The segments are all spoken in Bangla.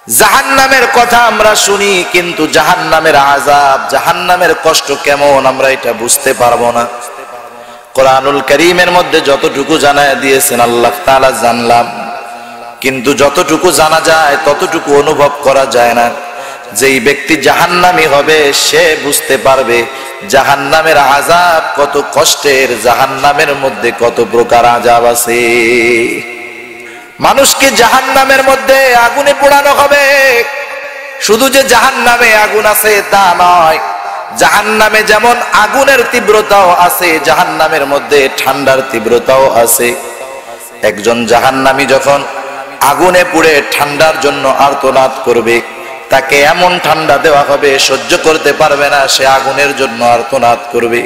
জাহান্নামের কথা আমরা শুনি, কিন্তু জাহান্নামের আযাব, জাহান্নামের কষ্ট কেমন আমরা এটা বুঝতে পারবো না। কোরআনুল কারীমের মধ্যে যতটুকু জানায় দিয়েছেন আল্লাহ তাআলা জানলাম, কিন্তু যতটুকু জানা যায় ততটুকু অনুভব করা যায় না। যেই ব্যক্তি জাহান্নামী হবে সে বুঝতে পারবে জাহান্নামের আযাব কত কষ্টের, জাহান্নামের মধ্যে কত প্রকার আযাব আছে। মানুষকে জাহান্নামের মধ্যে আগুনে পোড়ানো হবে। শুধু যে জাহান্নামে আগুন আছে তা নয়, জাহান্নামে যেমন আগুনের তীব্রতাও আছে, জাহান্নামের মধ্যে ঠান্ডার তীব্রতাও আছে। একজন জাহান্নামী যখন আগুনে পুড়ে ঠান্ডার জন্য আর্তনাদ করবে, তাকে এমন ঠান্ডা দেওয়া হবে সহ্য করতে পারবে না, সে আগুনের জন্য আর্তনাদ করবে।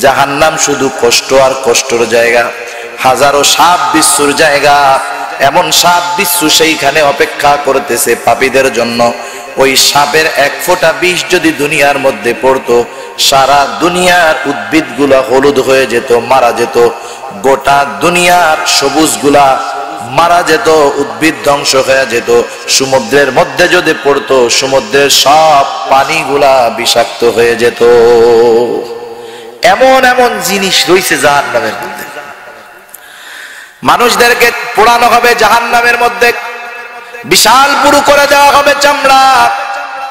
জাহান্নাম শুধু কষ্ট আর কষ্টর জায়গা, হাজারো সাপ বিচ্ছুর জায়গা। এমন সাপ বিচ্ছু সেইখানে অপেক্ষা করতেছে পাপীদের জন্য। ওই সাপের এক ফোঁটা বিষ যদি দুনিয়ার মধ্যে পড়তো, সারা দুনিয়ার উদ্ভিদগুলা হলুদ হয়ে যেত, মারা যেত। গোটা দুনিয়ার সবুজগুলা মারা যেত, উদ্ভিদ ধ্বংস হয়ে যেত। সমুদ্রের মধ্যে যদি পড়তো, সমুদ্রের সব পানিগুলা বিষাক্ত হয়ে যেত। এমন এমন জিনিস রয়েছে জাহান্নামের মধ্যে। মানুষদেরকে পোড়ানো হবে জাহান্নামের মধ্যে, বিশাল পুরু করে দেওয়া হবে চামড়া।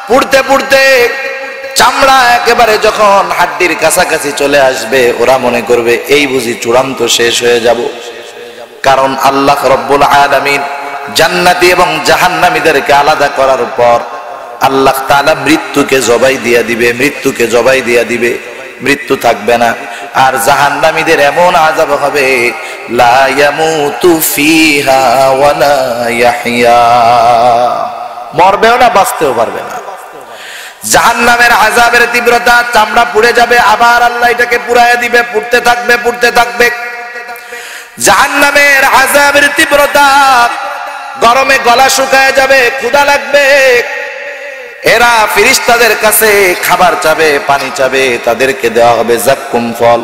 পুড়তে পুড়তে চামড়া একেবারে যখন হাড্ডির কাছাকাছি চলে আসবে, ওরা মনে করবে এই বুঝি চূড়ান্ত শেষ হয়ে যাব। কারণ আল্লাহ রব্বুল আলামিন জান্নাতি এবং জাহান্নামীদেরকে আলাদা করার পর আল্লাহ তাআলা মৃত্যুকে জবাই দিয়া দিবে, মৃত্যুকে জবাই দিয়া দিবে, মৃত্যু থাকবে না। আর জাহান্নামীদের এমন আযাব হবে, লা ইয়ামুতু ফিহা ওয়ালা ইয়াহইয়া, মরবেও না বাঁচতেও পারবে না। জাহান্নামের আযাবের তীব্রতা, চামড়া পুড়ে যাবে, আবার আল্লাহ এটাকে পুড়াইয়া দিবে, পুড়তে থাকবে, পুড়তে থাকবে। জাহান্নামের আযাবের তীব্রতা, গরমে গলা শুকায় যাবে, ক্ষুধা লাগবে। এরা ফেরেশতাদের কাছে খাবার চাবে, পানি চাবে, তাদেরকে দেওয়া হবে যাক্কুম ফল।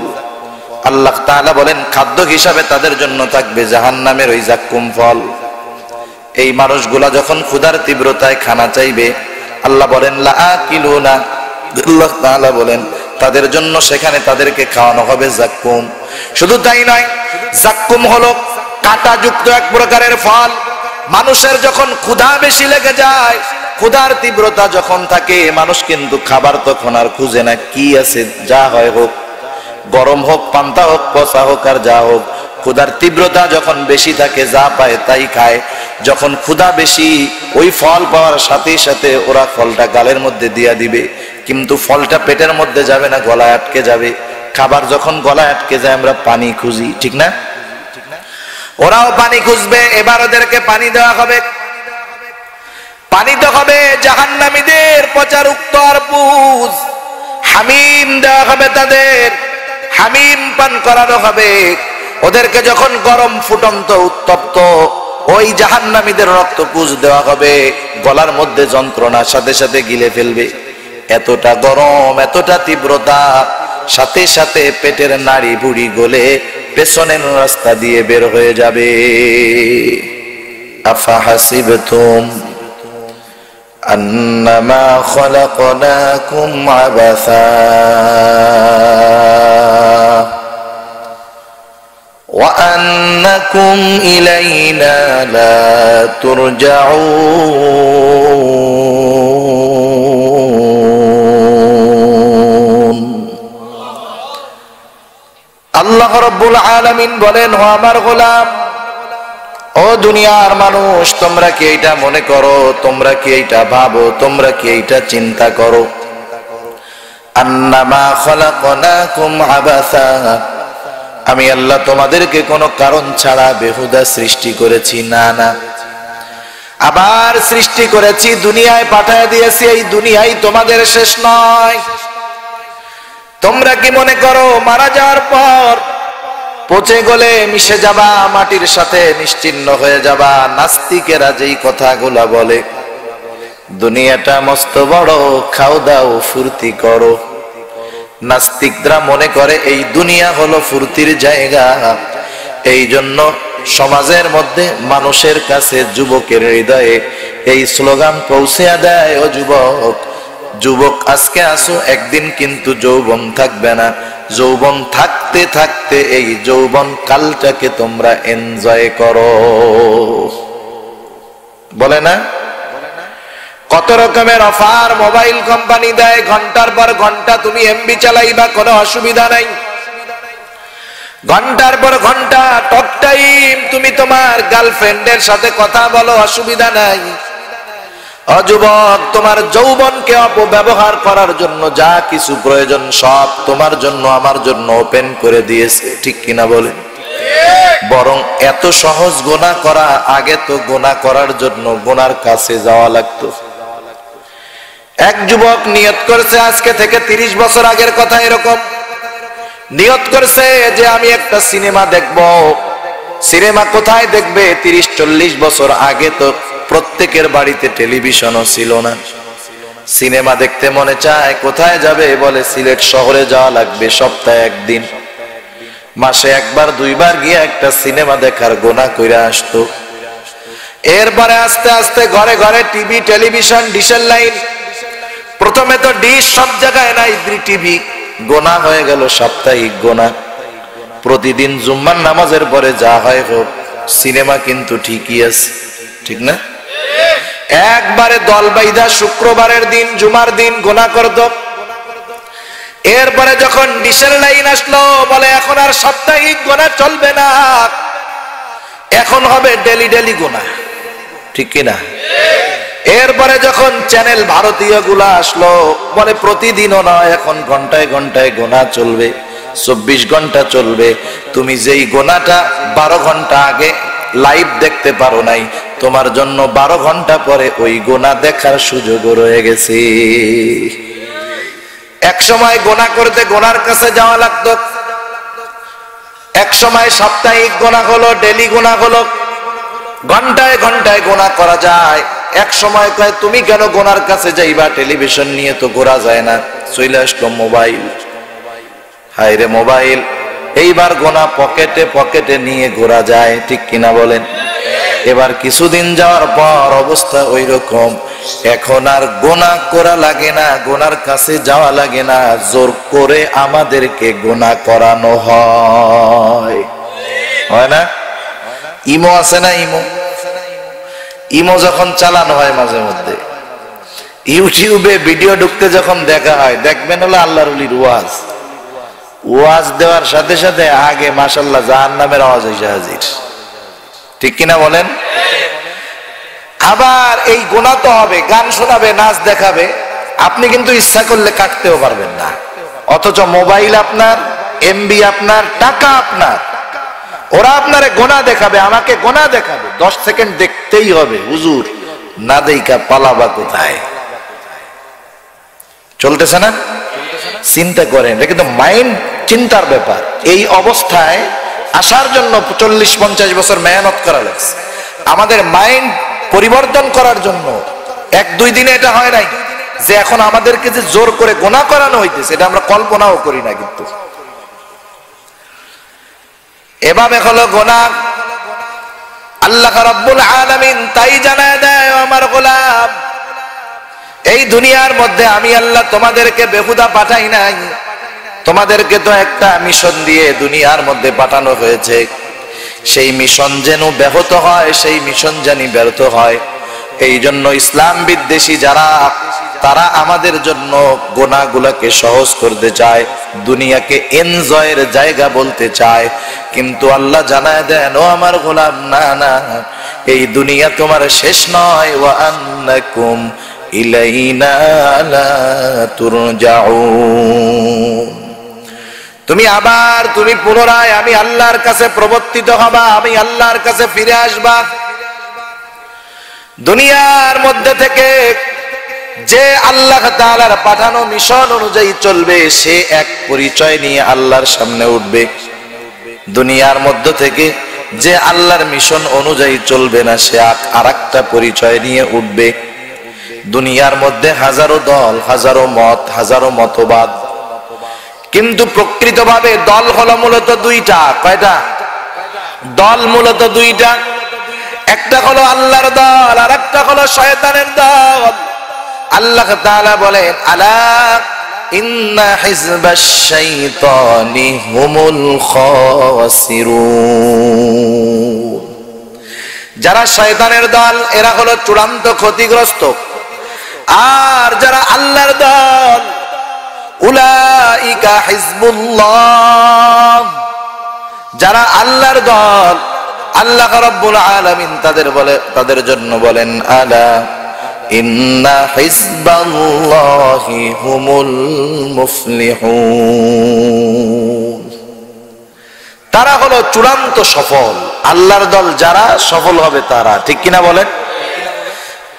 আল্লাহ তাআলা বলেন খাদ্য হিসাবে তাদের জন্য থাকবে জাহান্নামের ওই যাক্কুম ফল। এই মানুষগুলা যখন ক্ষুধার তীব্রতায় খানা চাইবে, আল্লাহ বলেন লা আকিলুনা, আল্লাহ তাআলা বলেন তাদের জন্য সেখানে তাদেরকে খাওয়ানো হবে যাক্কুম। শুধু তাই নয়, যাক্কুম হলো কাঁটাযুক্ত এক প্রকারের ফল। মানুষের যখন ক্ষুধা বেশি লেগে যায়, ক্ষুধার তীব্রতা যখন থাকে, মানুষ কিন্তু খাবার তখন আর খুঁজে না। কি আছে যা হয় হোক, গরম হোক, পান্তা হোক, পচা হোক, আর যা হোক, ক্ষুধার তীব্রতা যখন বেশি থাকে যা পায় তাই খায়। যখন ক্ষুধা বেশি, ওই ফল পাওয়ার সাথে সাথে ওরা ফলটা গালের মধ্যে দিয়া দিবে, কিন্তু ফলটা পেটের মধ্যে যাবে না, গলায় আটকে যাবে। খাবার যখন গলায় আটকে যায় আমরা পানি খুঁজি, ঠিক না? ওরাও পানি খুঁজবে। এবার ওদেরকে পানি দেওয়া হবে। পানি তো হবে জাহান্নামীদের পচারুক্ত আরপুজ, হামিম দেওয়া হবে তাদের, হামিম পান করানো হবে। ওদেরকে যখন গরম ফুটন্ত উত্তপ্ত ওই জাহান্নামীদের রক্তপুজ দেওয়া হবে, গলার মধ্যে যন্ত্রণার সাথে সাথে গিলে ফেলবে। এতটা গরম, এতটা তীব্রতা, সাথে সাথে পেটের নাড়ি ভুড়ি গলে পেছনের রাস্তা দিয়ে বের হয়ে যাবে। আফা হাসিবতুম আন্নামা খলাকনাকুম আবাসা ওয়া আন্নাকুম ইলাইনা লা তুরজাউন। আল্লাহ রাব্বুল আলামিন বলেন, ও আমার গোলাম, ও দুনিয়ার মানুষ, তোমরা কি এইটা মনে করো, তোমরা কি এইটা ভাবো, তোমরা কি এইটা চিন্তা করো, আন্নামা খলাকনাকুম আবাসা, আমি আল্লাহ তোমাদেরকে কোনো কারণ ছাড়া বেহুদা সৃষ্টি করেছি? না না, আবার সৃষ্টি করেছি, দুনিয়ায় পাঠিয়ে দিয়েছি। এই দুনিয়ায় তোমাদের শেষ নয়। তোমরা কি মনে করো মারা যাওয়ার পর পচে গলে মিশে যাবা, মাটির সাথে নিশ্চিহ্ন হয়ে যাবা? নাস্তিকেরা যেই কথাগুলা বলে, দুনিয়াটা মস্ত বড়, খাও দাও ফুর্তি করো, নাস্তিকরা মনে করে এই দুনিয়া হলো ফুর্তির জায়গা। এই জন্য সমাজের মধ্যে মানুষের কাছে যুবকের হৃদয়ে এই স্লোগান পৌঁছে দেয়, ও যুবক, যুবক আজকে আসো, একদিন কিন্তু যৌবন থাকবে না। যৌবন থাকতে থাকতে এই যৌবন কালটাকে তোমরা এনজয় করো। বলে না? কত রকমের অফার মোবাইল কোম্পানি দেয়, ঘন্টার পর ঘন্টা তুমি এমবি চালাইবা, কোনো অসুবিধা নাই। ঘন্টার পর ঘন্টা টক টাইম তুমি তোমার গার্লফ্রেন্ডের সাথে কথা বলো, অসুবিধা নাই। অযুবক, তোমার যৌবনকে অপব্যবহার করার জন্য যা কিছু প্রয়োজন সব তোমার জন্য আমার জন্য ওপেন করে দিয়েছে, ঠিক কিনা বলেন? বরং এত সহজ গুনাহ করা, আগে তো গুনাহ করার জন্য গুনার কাছে যাওয়া লাগতো। এক যুবক নিয়ত করছে, আজকে থেকে 30 বছর আগের কথা, এরকম নিয়ত করছে যে আমি একটা সিনেমা দেখব। সিনেমা কোথায় দেখবে? 30-40 বছর আগে তো প্রত্যেকের বাড়িতে টেলিভিশনও ছিল না। সিনেমা দেখতে মনে চায়, কোথায় যাবে? বলে সিলেট শহরে যাওয়া লাগবে, সপ্তাহে একদিন, মাসে একবার দুইবার গিয়ে একটা সিনেমা দেখার গোনা কইরা আসতো। এরপরে আস্তে আস্তে ঘরে ঘরে টিভি, টেলিভিশন, ডিশের লাইন। প্রথমে তো ডিশ সব জায়গায় নাই, টিভি। গোনা হয়ে গেল সাপ্তাহিক গোনা। প্রতিদিন জুম্মার নামাজের পরে যা হয় হোক, সিনেমা কিন্তু ঠিকই আছে, ঠিক না? একবারে দল বাইদা শুক্রবারের দিন, জুমার দিন গোনা করত। এরপরে যখন ডিশের লাইন আসলো, বলে এখন আর সাপ্তাহিক গোনা চলবে না, এখন হবে ডেলি ডেলি গোনা, ঠিক কিনা? এরপরে যখন চ্যানেল ভারতীয় গুলা আসলো, বলে প্রতিদিনও নয়, এখন ঘন্টায় ঘন্টায় গোনা চলবে, 24 ঘন্টা চলবে। তুমি যেই গোনাটা 12 ঘন্টা আগে লাইভ দেখতে পারো নাই, তোমার জন্য 12 ঘন্টা পরে ওই গোনা দেখার সুযোগ রয়ে গেছে। এক সময় গোনা করতে গোনার কাছে যাওয়া লাগতো, এক সময় সাপ্তাহিক গোনা হলো, ডেলি গোনা হলো, ঘন্টায় ঘন্টায় গোনা করা যায়। এক সময় কয় তুমি কেন গোনার কাছে যাইবা, টেলিভিশন নিয়ে তো ঘোরা যায় না। চলে আসলো মোবাইল। হায় রে মোবাইল, এইবার গোনা পকেটে পকেটে নিয়ে ঘোরা যায়, ঠিক কিনা বলেন? এবার কিছুদিন যাওয়ার পর অবস্থা ওই রকম, এখন আর গোনা করা লাগে না, গোনার কাছে যাওয়া লাগে না, জোর করে আমাদেরকে গোনা করানো হয়, হয় না? ইমো আছে না? ইমো যখন চালানো হয় মাঝে মধ্যে, ইউটিউবে ভিডিও ঢুকতে যখন দেখা হয়, দেখবেন হলো আল্লাহর ওলির ওয়াজ দেওয়ার সাথে সাথে আগে মাশাআল্লাহ জাহান্নামের আওয়াজ হইছে হাজির, ঠিক কিনা বলেন? আবার এই গোনা তো হবে, গান শোনাবে, নাচ দেখাবে, আপনি কিন্তু ইচ্ছা করলে কাটতেও পারবেন না। অথচ মোবাইল আপনার, এমবি আপনার, টাকা আপনার, ওরা আপনারে গোনা দেখাবে, আমাকে গোনা দেখাবে, 10 সেকেন্ড দেখতেই হবে। হুজুর না দেইকা পালাবা কোথায়? চলতেছে না? চিন্তা করেন, এটা কিন্তু মাইন্ড, চিন্তার ব্যাপার। এই অবস্থায় আসার জন্য 40-50 বছর মেহনত করা লাগছে। আমাদের মাইন্ড পরিবর্তন করার জন্য 1-2 দিনে এটা হয় নাই, যে এখন আমাদেরকে যে জোর করে গোনা করানো হইতেছে, এটা আমরা কল্পনাও করি না। কিন্তু এভাবে হলো গোনা। আল্লাহ রাব্বুল আলামিন তাই জানায় দেয়, আমার গোলাম, এই দুনিয়ার মধ্যে আমি আল্লাহ তোমাদেরকে বেহুদা পাঠাই নাই, তোমাদেরকে তো একটা মিশন দিয়ে দুনিয়ার মধ্যে পাঠানো হয়েছে। সেই মিশন যেন ব্যাহত হয়, সেই মিশন জানি ব্যর্থ হয়। এই জন্য ইসলাম বিদ্বেষী যারা, তারা আমাদের জন্য গোনাগুলোকে সহজ করতে চায়, দুনিয়াকে এনজয়ের জায়গা বলতে চায়। কিন্তু আল্লাহ জানায় দেন, ও আমার গোলাম, না না, এই দুনিয়া তোমার শেষ নয়। ওয়া আন্নাকুম ইলাইনা লা তুরজাউন। তুমি পুনরায় আমি আল্লাহর কাছে প্রবর্তিত হবা, আমি আল্লাহর কাছে ফিরে আসবা। দুনিয়ার মধ্যে থেকে যে আল্লাহ তাআলার পাঠানো মিশন অনুযায়ী চলবে, সে এক পরিচয় নিয়ে আল্লাহর সামনে উঠবে। দুনিয়ার মধ্য থেকে যে আল্লাহর মিশন অনুযায়ী চলবে না, সে আরেকটা পরিচয় নিয়ে উঠবে। দুনিয়ার মধ্যে হাজারো দল, হাজারো মত, হাজারো মতবাদ, কিন্তু প্রকৃতভাবে দল হলো মূলত দুইটা। কয়টা? দল মূলত দুইটা, একটা হলো আল্লাহর দল আর একটা হলো শয়তানের দল। আল্লাহ তাআলা বলেন আলা ইন্না হিজবাশ শাইতানি হুমুল খাসিরুন। যারা শয়তানের দল এরা হলো চূড়ান্ত ক্ষতিগ্রস্ত, আর যারা আল্লাহর দল উলাইকা হিজবুল্লাহ, যারা আল্লাহর দল আল্লাহ রাব্বুল আলামিন তাদের জন্য বলেন আলা ইন্না হিজবাল্লাহি হুমুল মুফলিহুন। তারা হলো চূড়ান্ত সফল। আল্লাহর দল যারা সফল হবে তারা, ঠিক কিনা বলেন?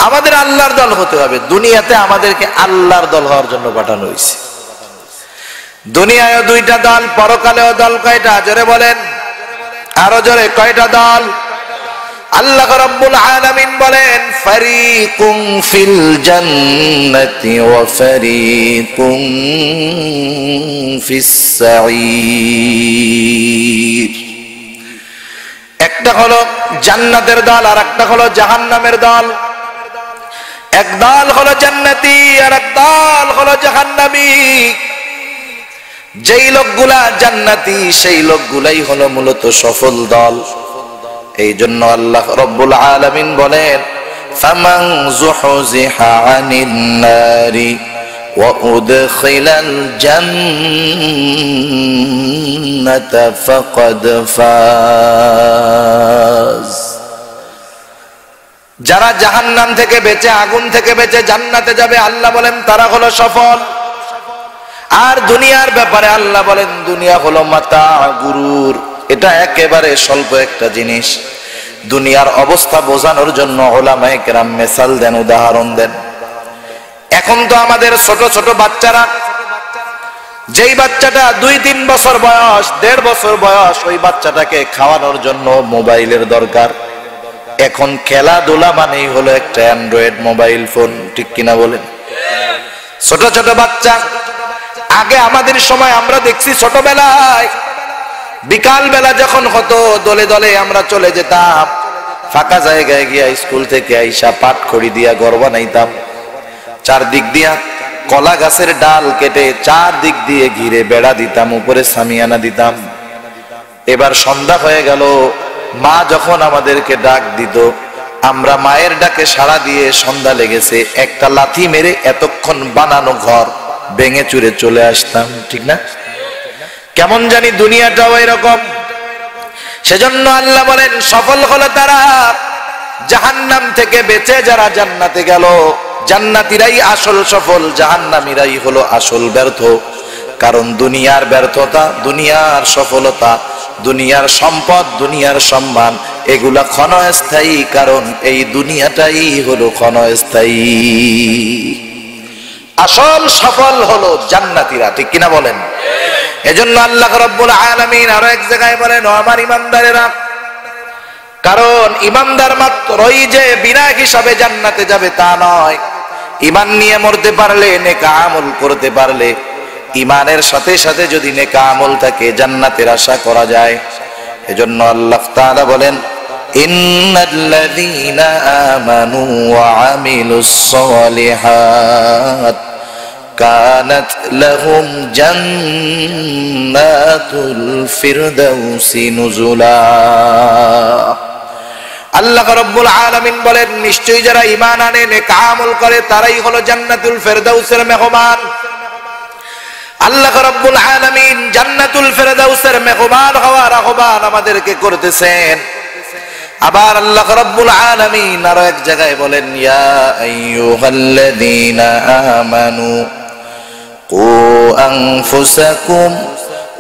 আমাদের আল্লাহর দল হতে হবে। দুনিয়াতে আমাদেরকে আল্লাহর দল হওয়ার জন্য পাঠানো হয়েছে। দুনিয়ায় দুইটা দল, পরকালেও দল কয়টা? জোরে বলেন, আরো জোরে, কয়টা দল? আল্লাহ রাব্বুল আলামিন বলেন ফারিকুম ফিল জান্নাতি ওয়া ফারিকুম ফিস সাঈর। একটা হলো জান্নাতের দল আর একটা হলো জাহান্নামের দল। এক দল হলো জান্নাতি আর এক দল হলো জাহান্নামী। যেই লোকগুলা জান্নাতি সেই লোকগুলাই হলো মূলত সফল দল। এই জন্য আল্লাহ রাব্বুল আলামিন বলেন ফামান যুহজিহা আনিন নারি ওয়া উদখিলাল জান্নাতা ফাকাদ ফাজ। যারা জাহান্নাম থেকে বেঁচে, আগুন থেকে বেঁচে জান্নাতে যাবে, আল্লাহ বলেন তারা হলো সফল। আর দুনিয়ার ব্যাপারে আল্লাহ বলেন দুনিয়া হলো মাতা গুরুর। এটা একেবারে স্বল্প একটা জিনিস। দুনিয়ার অবস্থা বোঝানোর জন্য উলামায়ে কেরাম মিসাল দেন, উদাহরণ দেন। এখন তো আমাদের ছোট ছোট বাচ্চারা, যেই বাচ্চাটা 2-3 বছর বয়স, 1.5 বছর বয়স, ওই বাচ্চাটাকে খাওয়ানোর জন্য মোবাইলের দরকার। এখন খেলাধুলা মানেই হলো একটা অ্যান্ড্রয়েড মোবাইল ফোন, ঠিক কিনা বলেন? ছোট ছোট বাচ্চা। আগে আমাদের সময় আমরা দেখছি ছোটবেলায় বিকাল বেলা যখন হতো দলে দলে আমরা চলে যেতাম, ফাঁকা জায়গায় গিয়া স্কুল থেকে আইসা পাট খড়ি দিয়া ঘর বানাইতাম। চারদিক দিয়া কলা গাছের ডাল কেটে চারদিক দিয়ে ঘিরে বেড়া দিতাম, উপরে সামিয়ানা দিতাম। এবার সন্ধ্যা হয়ে গেল, মা যখন আমাদেরকে ডাক দিত, আমরা মায়ের ডাকে সাড়া দিয়ে সন্ধ্যা লেগেছে একটা লাথি মেরে এতক্ষণ বানানো ঘর ভেঙে চুরে চলে আসতাম, ঠিক না? কেমন জানি দুনিয়াটাও এরকম। সেজন্য আল্লাহ বলেন সফল হলো তারা জাহান্নাম থেকে বেঁচে যারা জান্নাতে গেল। জান্নাতীরাই আসল সফল, জাহান্নামীরাই হলো আসল ব্যর্থ। কারণ দুনিয়ার ব্যর্থতা, দুনিয়ার সফলতা, দুনিয়ার সম্পদ, দুনিয়ার সম্মান এগুলা ক্ষণস্থায়ী। কারণ এই দুনিয়াটাই হলো ক্ষণস্থায়ী। আসল সফল হলো জান্নাতীরা, ঠিক কিনা বলেন? এজন্য আল্লাহ রাব্বুল আলামিন আরো এক জায়গায় বলেন ও আমার ইমানদারেরা, কারণ ইমানদার মাত্রই যে বিনা হিসাবে জান্নাতে যাবে তা নয়। ঈমান নিয়ে মরতে পারলে, নেক আমল করতে পারলে, ঈমানের সাথে সাথে যদি নেক আমল থাকে জান্নাতের আশা করা যায়। এজন্য আল্লাহ তাআলা বলেন ইন্নাল্লাযীনা আমানু ওয়া আমিলুস সালিহাত কানাত লাহুম জান্নাতুল ফিরদাউসি নুজুলা। আল্লাহ রাব্বুল আলামিন বলেন নিশ্চয়ই যারা ঈমান আনে, নেক আমল করে তারাই হলো জান্নাতুল ফিরদাউসের মেহমান। আল্লাহ রাব্বুল আলামিন জান্নাতুল ফিরদাউসের মেহমান হওয়ার আহ্বান আমাদেরকে করতেছেন। আবার আল্লাহ রাব্বুল আলামিন আরো এক জায়গায় বলেন ইয়া আইয়ুহাল্লাযীনা আমানু কু আনফুসাকুম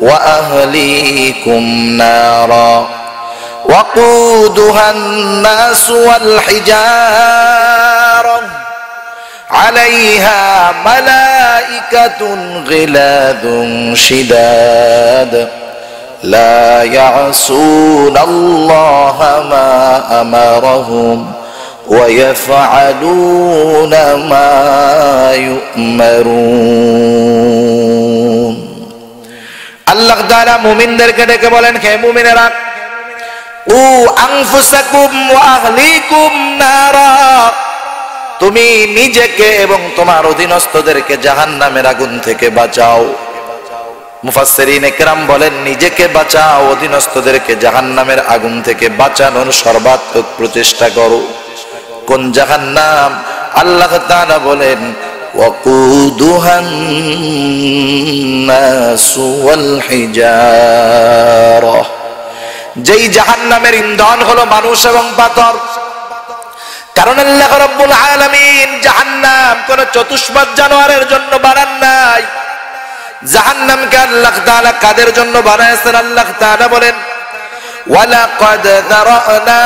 ওয়া আহলিকুম নারা وقودها الناس والحجارة عليها ملائكة غلاظ شداد لا يعصون الله ما أمرهم ويفعلون ما يؤمرون। আল্লাহ তাআলা মুমিনদেরকে ডেকে বলেন হে মুমিনেরা, উ আনফুসাকুম ওয়া আহলিকুম নারা, তুমি নিজেকে এবং তোমার অধীনস্থদেরকে জাহান্নামের আগুন থেকে বাঁচাও। মুফাসসিরিনে কেরাম বলেন, নিজেকে বাঁচাও, অধীনস্থদেরকে জাহান্নামের আগুন থেকে বাঁচানোর সর্বাত্মক প্রচেষ্টা করো। কোন জাহান্নাম? আল্লাহ তাআলা বলেন, ওয়াকুদুহান নাসু ওয়াল হিজারা, যেই জাহান্নামের ইন্ধন হলো মানুষ এবং পাথর। কারণ আল্লাহ রাব্বুল আলামিন জাহান্নাম কোন চতুষ্পদ জানোয়ারের জন্য বানান নাই। জাহান্নামকে আল্লাহ তাআলা কাদের জন্য বানাইছেন? আল্লাহ তাআলা বলেন, ওয়ালাকাদ যারানা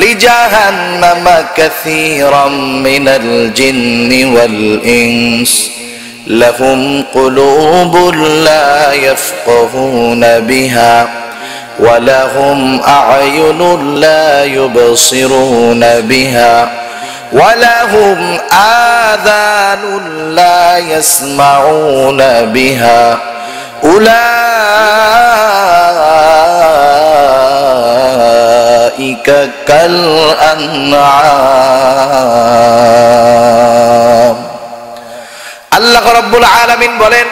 লিজাহান্নামা কাসীরাম মিনাল জিন্নি ওয়াল ইনস লাহুম কুলুবুন লা ইয়াফকাহুনা বিহা ওয়ালাহুম আ'য়ুনুন লা ইউবসিরুনা বিহা ওয়ালাহুম আযানুন লা ইয়াসমাউনা বিহা উলাইকা কাল আনআম। আল্লাহ রাব্বুল আলামিন বলেন,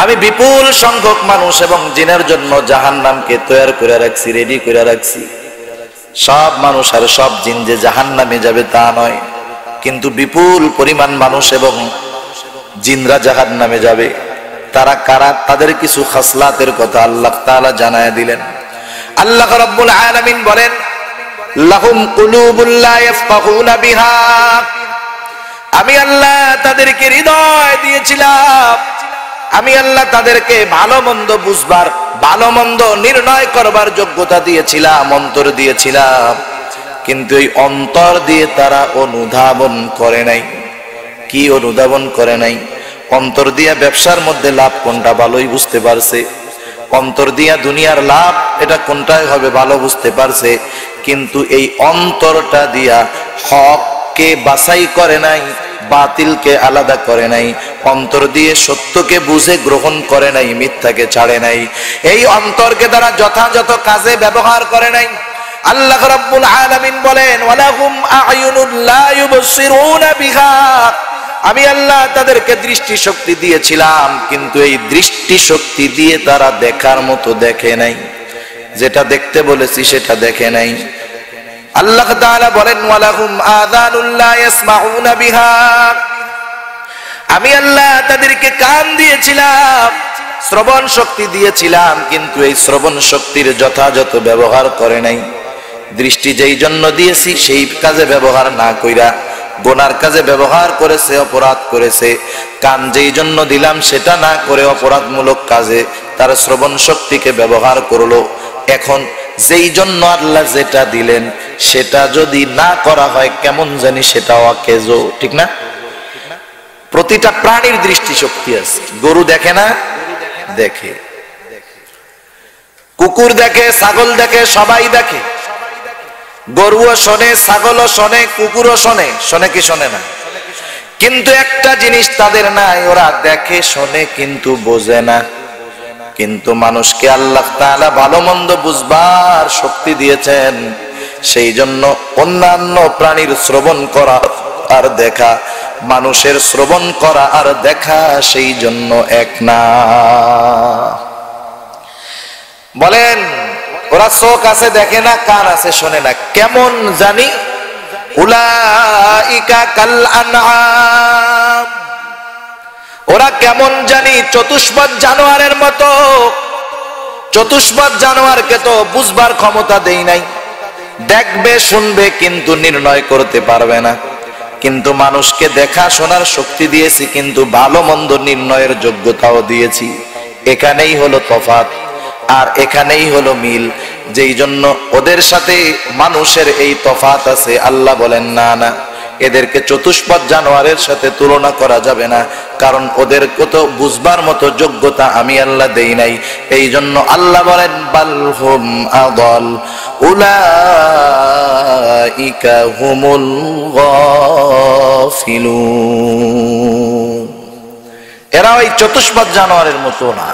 আমি বিপুল সংখ্যক মানুষ এবং জিনের জন্য জাহান্নামকে তৈরি করে রাখছি, রেডি করে রাখছি। সব মানুষ আর সব জিন যে জাহান্নামে যাবে তা নয়, কিন্তু বিপুল পরিমাণ মানুষ এবং জিনরা জাহান্নামে যাবে। তারা কারা? তাদের কিছু খাসলাতের কথা আল্লাহ তাআলা জানায় দিলেন। আল্লাহ রাব্বুল আলামিন বলেন, লাহুম কুলুবুন লা ইয়াফকাহুনা বিহা, আমি আল্লাহ তাদেরকে হৃদয় দিয়েছিলাম, আমি আল্লাহ তাদেরকে ভালো মন্দ বুঝবার, ভালো মন্দ নির্ণয় করবার যোগ্যতা দিয়েছিলাম, অন্তর দিয়েছিলাম, কিন্তু এই অন্তর দিয়ে তারা অনুধাবন করে নাই। কি অনুধাবন করে নাই? অন্তর দিয়া ব্যবসার মধ্যে লাভ কোনটা ভালোই বুঝতে পারছে, অন্তর দিয়া দুনিয়ার লাভ এটা কোনটাই হবে ভালো বুঝতে পারছে, কিন্তু এই অন্তরটা দিয়া হককে বাছাই করে নাই, বাতিলকে আলাদা করে নাই, অন্তর দিয়ে সত্যকে বুঝে গ্রহণ করে নাই, মিথ্যাকে ছাড়ে নাই, এই অন্তরকে তারা যথাযথ কাজে ব্যবহার করে নাই। আল্লাহ রাব্বুল আলামিন বলেন, ওয়ালাহুম আ'য়ুনুন লা ইউবসিরুনা বিহা, আমি আল্লাহ তাদেরকে দৃষ্টি শক্তি দিয়েছিলাম, কিন্তু এই দৃষ্টি শক্তি দিয়ে তারা দেখার মতো দেখে নাই, যেটা দেখতে বলেছি সেটা দেখে নাই। আল্লাহ তাআলা বলেন, ওয়ালাহুম আযানুন লা ইয়াসমাউনা বিহা, আমি আল্লাহ তাদেরকে কান দিয়েছিলাম, শ্রবণ শক্তি দিয়েছিলাম, কিন্তু এই শ্রবণ শক্তির যথাযথ ব্যবহার করে নাই। দৃষ্টি যেই জন্য দিয়েছি সেই কাজে ব্যবহার না কইরা গুনার কাজে ব্যবহার করেছে, অপরাধ করেছে। কান যেই জন্য দিলাম সেটা না করে অপরাধমূলক কাজে তার শ্রবণ শক্তিকে ব্যবহার করলো। এখন যেই জন্য আল্লাহ যেটা দিলেন সেটা যদি না করা হয় কেমন জানি সেটা অকেজো, ঠিক না? প্রতিটা প্রাণীর দৃষ্টি শক্তি আছে। গরু দেখে না? দেখে। কুকুর দেখে, ছাগল দেখে, সবাই দেখে। গরুও শোনে, ছাগলও শোনে, কুকুরও শোনে। শোনে কি শোনে না? কিন্তু একটা জিনিস তাদের নাই, ওরা দেখে শোনে কিন্তু বোঝে না। কিন্তু মানুষকে আল্লাহ তাআলা ভালো মন্দ বুঝবার শক্তি দিয়েছেন, সেই জন্য অন্যান্য প্রাণীর শ্রবণ করা আর দেখা, মানুষের শ্রবণ করা আর দেখা সেই জন্য এক না। বলেন, ওরা চোখ আছে দেখে না, কান আছে শোনে না, কেমন জানি উলাইকা কাল আনআম, ওরা কেমন জানি চতুষ্পদ জানোয়ারের মতো। চতুষ্পদ জানোয়ারকে তো বুঝবার ক্ষমতা দেই নাই, দেখবে শুনবে কিন্তু নির্ণয় করতে পারবে না। কিন্তু মানুষকে দেখা শোনার শক্তি দিয়েছি, কিন্তু ভালো মন্দ নির্ণয়ের যোগ্যতাও দিয়েছি। এখানেই হলো তফাৎ আর এখানেই হলো মিল। যেই জন্য ওদের সাথে মানুষের এই তফাৎ আছে, আল্লাহ বলেন না না, এদেরকে চতুষ্পদ জানোয়ারের সাথে তুলনা করা যাবে না, কারণ ওদের কত বুঝবার মতো যোগ্যতা আমি আল্লাহ দেই নাই। এই জন্য আল্লাহ বলেন, বাল হুম আদাল উলাইকা হুমুল গাফিলুন, এরা ওই চতুষ্পদ জানোয়ারের মতো না,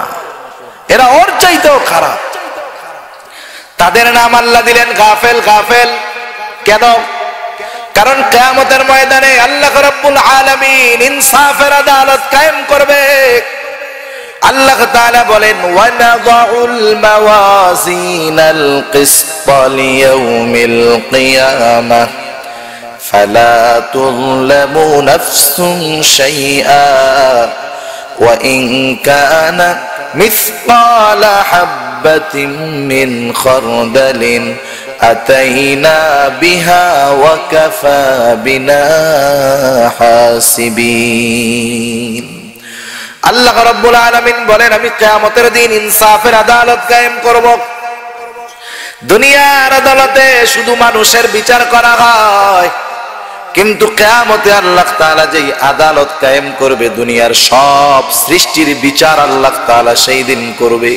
এরা ওর চাইতেও খারাপ। তাদের নাম আল্লাহ দিলেন গাফেল। গাফেল কেন? কারণ কিয়ামতের ময়দানে আল্লাহ রাব্বুল আলামিন ইনসাফের আদালত কায়েম করবে। আল্লাহ তাআলা বলেন ওয়া নাযাউল মাওয়াজিনাল কিসতা লিয়াউমিল কিয়ামাহ ফালা তুযলামু নাফসুন শাইআ ওয়া ইন কানা মিসকালা হাববাতিন মিন খারদালিন আতাইনা বিহা ওয়া কাফা বিনা হাসিবিন। আল্লাহ রাব্বুল আলামিন বলেন আমি কিয়ামতের দিন ইনসাফের আদালত কায়েম করব। দুনিয়ার আদালতে শুধু মানুষের বিচার করা হয়, কিন্তু কিয়ামতে আল্লাহ তাআলা যেই আদালত কায়েম করবে দুনিয়ার সব সৃষ্টির বিচার আল্লাহ তাআলা সেই দিন করবে।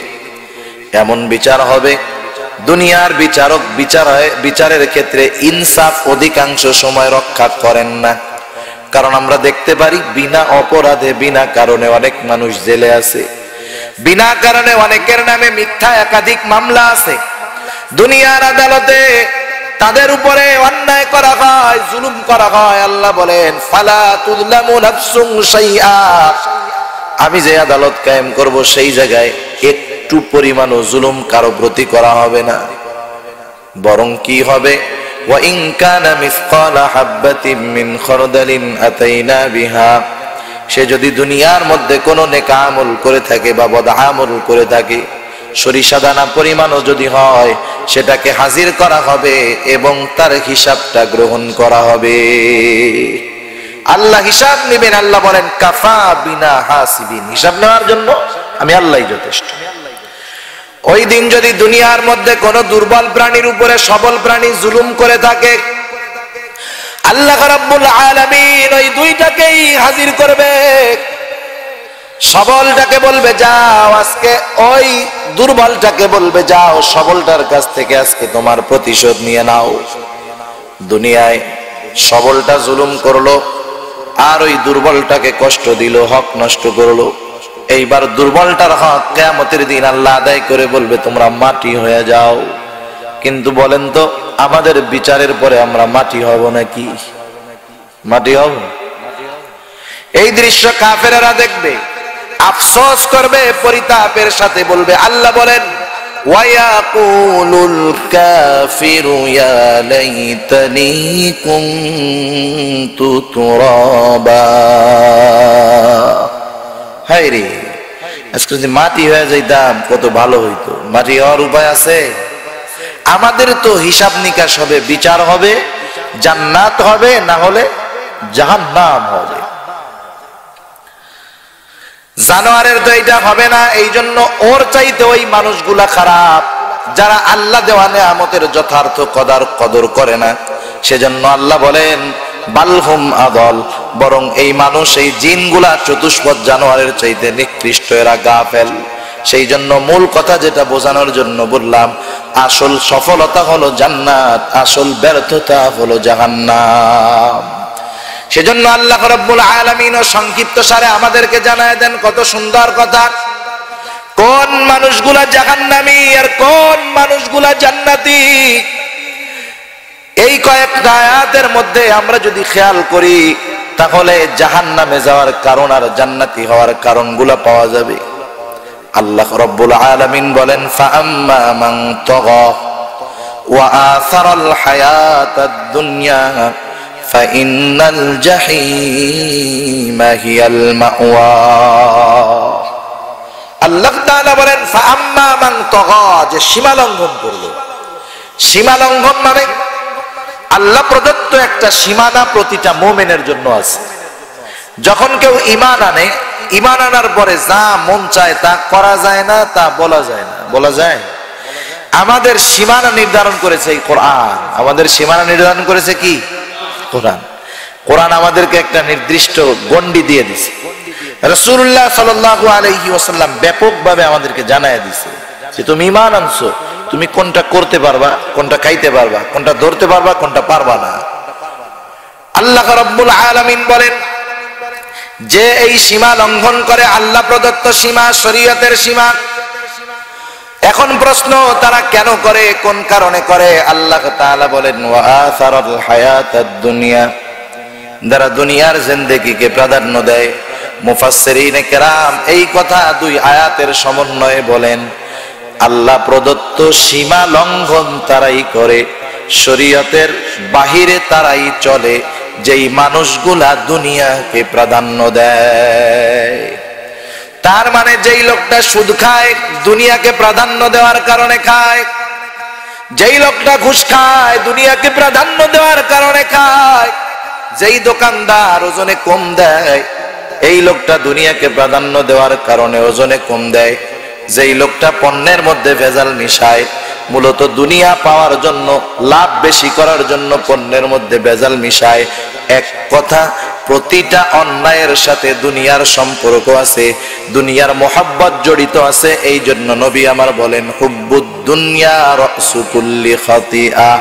এমন বিচার হবে দুনিয়ার বিচারক বিচারের ক্ষেত্রে ইনসাফ অধিকাংশ সময় রক্ষা করেন না। কারণ আমরা দেখতে পারি বিনা অপরাধে বিনা কারণে অনেক মানুষ জেলে আছে, বিনা কারণে অনেকের নামে মিথ্যা একাধিক মামলা আছে। দুনিয়ার আদালতে তাদের উপরে অন্যায় করা হয়, জুলুম করা হয়। আল্লাহ বলেন ফালা তুযলামু নাফসুন শাইআ, আমি যে আদালত কায়েম করব সেই জায়গায় একটু পরিমাণও জুলুম কারো প্রতি করা হবে না। বরং কি হবে ওয়া ইন কানা মিসকালা হাববাতিন মিন খারদালিন আতাইনা বিহা, সে যদি দুনিয়ার মধ্যে কোনো নেক আমল করে থাকে বা বদ আমল করে থাকে, সরিষা দানা পরিমাণও যদি হয় সেটাকে হাজির করা হবে এবং তার হিসাবটা গ্রহণ করা হবে। আল্লাহ হিসাব নেবেন। আল্লাহ বলেন কাফা বিনা হাসিবিন, হিসাব নেওয়ার জন্য আমি আল্লাহই যথেষ্ট। ওই দিন যদি দুনিয়ার মধ্যে কোন দুর্বল প্রাণীর উপরে সবল প্রাণী জুলুম করে থাকে, আল্লাহ রাব্বুল আলামিন ওই দুইটাকেই হাজির করবে। সবলটাকে বলবে যাও আজকে, ওই দুর্বলটাকে বলবে যাও সবলটার কাছ থেকে আজকে তোমার প্রতিশোধ নিয়ে নাও। দুনিয়ায় সবলটা জুলুম করলো আর ওই দুর্বলটাকে কষ্ট দিল, হক নষ্ট করলো। এইবার দুর্বলটার হক কিয়ামতের দিন আল্লাহ আদায় করে বলবে তোমরা মাটি হয়ে যাও। কিন্তু বলেন তো আমাদের বিচারের পরে আমরা মাটি হব নাকি? মাটি হব? এই দৃশ্য কাফেরেরা দেখবে, আফসোস করবে, পরিতাপের সাথে বলবে। আল্লাহ বলেন ওয়ায়াকুলুল কাফিরু ইয়া লাইতানি কুনতু তুরাবা, হায় রে আজকে যদি মাটি হয়ে যাইতাম কত ভালো হইতো। মাটি হওয়ার উপায় আছে? আমাদের তো হিসাব নিকাশ হবে, বিচার হবে, জান্নাত হবে না হলে জাহান্নাম হবে। জানোয়ারের তো এটা হবে না। এই জন্য ওর চাইতে ওই মানুষগুলা খারাপ যারা আল্লাহ দেওয়া নেয়ামতের যথার্থ কদর করে না। সেজন্য আল্লাহ বলেন বালহুম আদল, বরং এই মানুষ এই জিনগুলা চতুষ্পদ জানোয়ারের চাইতে নিকৃষ্ট, এরা গাফেল। সেই জন্য মূল কথা যেটা বোঝানোর জন্য বললাম, আসল সফলতা হলো জান্নাত, আসল ব্যর্থতা হলো জাহান্নাম। সেজন্য আল্লাহ রাব্বুল আলামিন সংক্ষিপ্ত সারে আমাদেরকে জানায় দেন কত সুন্দর কথা, কোন মানুষগুলা জাহান্নামী আর কোন মানুষগুলা জান্নাতি। এই কয়েকটা আয়াতের মধ্যে আমরা যদি খেয়াল করি তাহলে জাহান্নামে যাওয়ার কারণ আর জান্নাতি হওয়ার কারণগুলো পাওয়া যাবে। আল্লাহ রাব্বুল আলামিন বলেন ফাআম্মা মান তাগা ওয়া আসারাল হায়াতাদ দুনিয়া ফাইন্নাল জাহিমা হিয়াল মাওয়া। আল্লাহ তাআলা বলেন ফাআম্মা মান তাগা, যে সীমা লঙ্ঘন করলো। সীমা লঙ্ঘন মানে আল্লাহ প্রদত্ত একটা সীমানা প্রতিটা মুমিনের জন্য আছে। যখন কেউ ঈমান আনে, ঈমান আনার পরে যা মন চায় তা করা যায় না, তা বলা যায় না। বলা যায়? আমাদের সীমানা নির্ধারণ করেছে এই কোরআন। আমাদের সীমানা নির্ধারণ করেছে কি? কোরআন। কোরআন আমাদেরকে একটা নির্দিষ্ট গণ্ডি দিয়ে দিছে। রাসূলুল্লাহ সাল্লাল্লাহু আলাইহি ওয়াসাল্লাম ব্যাপকভাবে আমাদেরকে জানায় দিছে যে তুমি ঈমান আনছো, তুমি কোনটা করতে পারবা, কোনটা খাইতে পারবা, কোনটা ধরতে পারবা, কোনটা পারবা না। আল্লাহ রাব্বুল আলামিন বলেন যে এই সীমা লঙ্ঘন করে, আল্লাহ প্রদত্ত সীমা, শরীয়তের সীমা, এখন প্রশ্ন, তারা কেন করে, কোন কারণে করে? আল্লাহ তাআলা বলেন ওয়া আসারাল হায়াতাদ দুনিয়া, যারা দুনিয়ার জিন্দেগিকে প্রাধান্য দেয়। মুফাসসিরিনে কেরাম এই কথা দুই আয়াতের সমন্বয়ে বলেন, আল্লাহ প্রদত্ত সীমা লঙ্ঘন তারাই করে, শরীয়তের বাহিরে তারাই চলে, যেই মানুষগুলা দুনিয়াকে প্রাধান্য দেয়। তার মানে যেই লোকটা সুদ খায় দুনিয়াকে প্রাধান্য দেওয়ার কারণে খায়, যেই লোকটা ঘুষ খায় দুনিয়াকে প্রাধান্য দেওয়ার কারণে খায়, যেই দোকানদার ওজনে কম দেয় এই লোকটা দুনিয়াকে প্রাধান্য দেওয়ার কারণে ওজনে কম দেয়, যেই লোকটা পণ্যের মধ্যে ভেজাল মিশায় মূলত দুনিয়া পাওয়ার জন্য, লাভ বেশি করার জন্য পণ্যের মধ্যে ভেজাল মিশায়। এক কথা, প্রতিটা অন্যায়ের সাথে দুনিয়ার সম্পর্ক আছে, দুনিয়ার মোহাব্বত জড়িত আছে। এই জন্য নবী আমার বলেন হুব্বুদ দুনিয়া রাসু কুল্লি খাতিআ,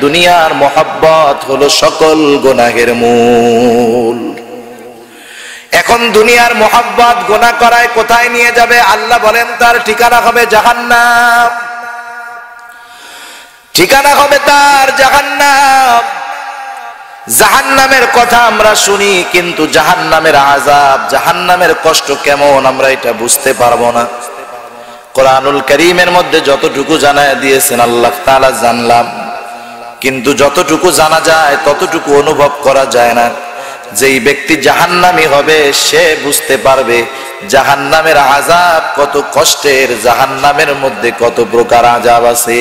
দুনিয়ার মোহাব্বত হলো সকল গুনাহের মূল। এখন দুনিয়ার মোহাব্বত গুনাহ করায় কোথায় নিয়ে যাবে? আল্লাহ বলেন তার ঠিকানা হবে জাহান্নাম, ঠিকানা হবে তার জাহান্নাম। জাহান্নামের কথা আমরা শুনি, কিন্তু জাহান্নামের আযাব, জাহান্নামের কষ্ট কেমন আমরা এটা বুঝতে পারবো না। কোরআনুল কারীমের মধ্যে যতটুকু জানায় দিয়েছেন আল্লাহ তাআলা জানলাম, কিন্তু যতটুকু জানা যায় ততটুকু অনুভব করা যায় না। যেই ব্যক্তি জাহান্নামী হবে সে বুঝতে পারবে জাহান্নামের আযাব কত কষ্টের, জাহান্নামের মধ্যে কত প্রকার আযাব আছে।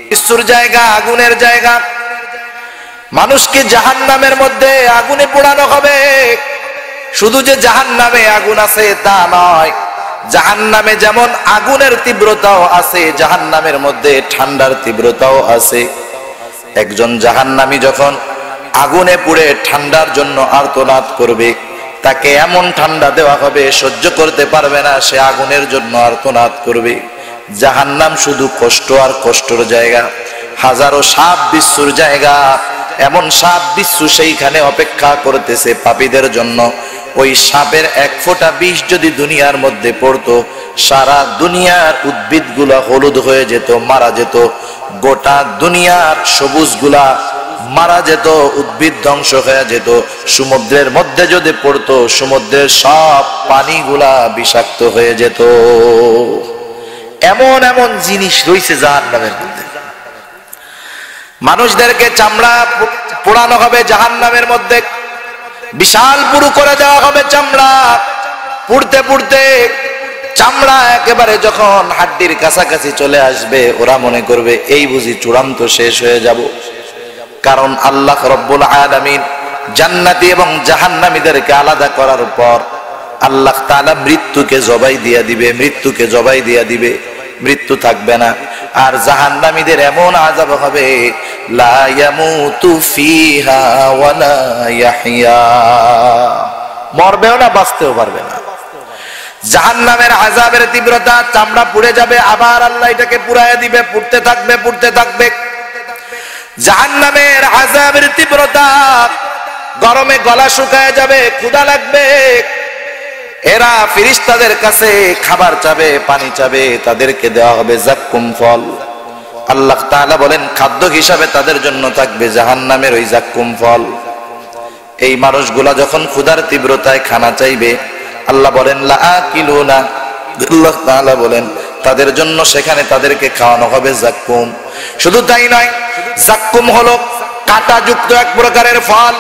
মৃত্যুর জায়গা, আগুনের জায়গা। মানুষকে জাহান্নামের মধ্যে আগুনে পোড়ানো হবে। শুধু যে জাহান্নামে আগুন আছে তা নয়, জাহান্নামে যেমন আগুনের তীব্রতাও আছে, জাহান্নামের মধ্যে ঠান্ডার তীব্রতাও আছে। একজন জাহান্নামী যখন আগুনে পুড়ে ঠান্ডার জন্য আর্তনাদ করবে, তাকে এমন ঠান্ডা দেওয়া হবে সহ্য করতে পারবে না, সে আগুনের জন্য আর্তনাদ করবে। জাহান্নাম শুধু কষ্ট আর কষ্টর জায়গা, হাজারো সাপ বিচ্ছুর জায়গা। এমন সাপ বিচ্ছু সেইখানে অপেক্ষা করতেছে পাপীদের জন্য। ওই সাপের এক ফোঁটা বিষ যদি দুনিয়ার মধ্যে পড়তো, সারা দুনিয়ার উদ্ভিদগুলা হলুদ হয়ে যেত, মারা যেত। গোটা দুনিয়ার সবুজগুলা মারা যেত, উদ্ভিদ ধ্বংস হয়ে যেত। সমুদ্রের মধ্যে যদি পড়তো, সমুদ্রের সব পানিগুলা বিষাক্ত হয়ে যেত। এমন এমন জিনিস রয়েছে জাহান্নামের মধ্যে। মানুষদেরকে চামড়া পোড়ানো হবে জাহান্নামের মধ্যে, বিশাল পুরু করে দেওয়া হবে চামড়া। পুড়তে পুড়তে চামড়া একেবারে যখন হাড্ডির কাছাকাছি চলে আসবে, ওরা মনে করবে এই বুঝি চূড়ান্ত শেষ হয়ে যাব। কারণ আল্লাহ রব্বুল আলামিন জান্নাতি এবং জাহান্নামীদেরকে আলাদা করার পর আল্লাহ তাআলা মৃত্যুকে জবাই দিয়া দিবে, মৃত্যুকে জবাই দিয়া দিবে, মৃত্যু থাকবে না। আর জাহান্নামীদের এমন আযাব হবে, লা ইয়ামুতু ফিহা ওয়ালা ইয়াহইয়া, মরবেও না বাঁচতেও পারবে না। জাহান্নামের আযাবের তীব্রতা, চামড়া পুড়ে যাবে, আবার আল্লাহ এটাকে পুড়াইয়া দিবে, পুড়তে থাকবে, পুড়তে থাকবে। জাহান্নামের আযাবের তীব্রতা, গরমে গলা শুকায় যাবে, ক্ষুধা লাগবে। এরা ফেরেশতাদের কাছে খাবার চাবে, পানি চাবে, তাদেরকে দেওয়া হবে যাক্কুম ফল। আল্লাহ তাআলা বলেন খাদ্য হিসাবে তাদের জন্য থাকবে জাহান্নামের ওই যাক্কুম ফল। এই মানুষগুলা যখন ক্ষুধার তীব্রতায় খানা চাইবে, আল্লাহ বলেন লাআকিলুনা, আল্লাহ তাআলা বলেন তাদের জন্য সেখানে তাদেরকে খাওয়ানো হবে যাক্কুম। শুধু তাই নয়, যাক্কুম হলো কাঁটাযুক্ত এক প্রকারের ফল।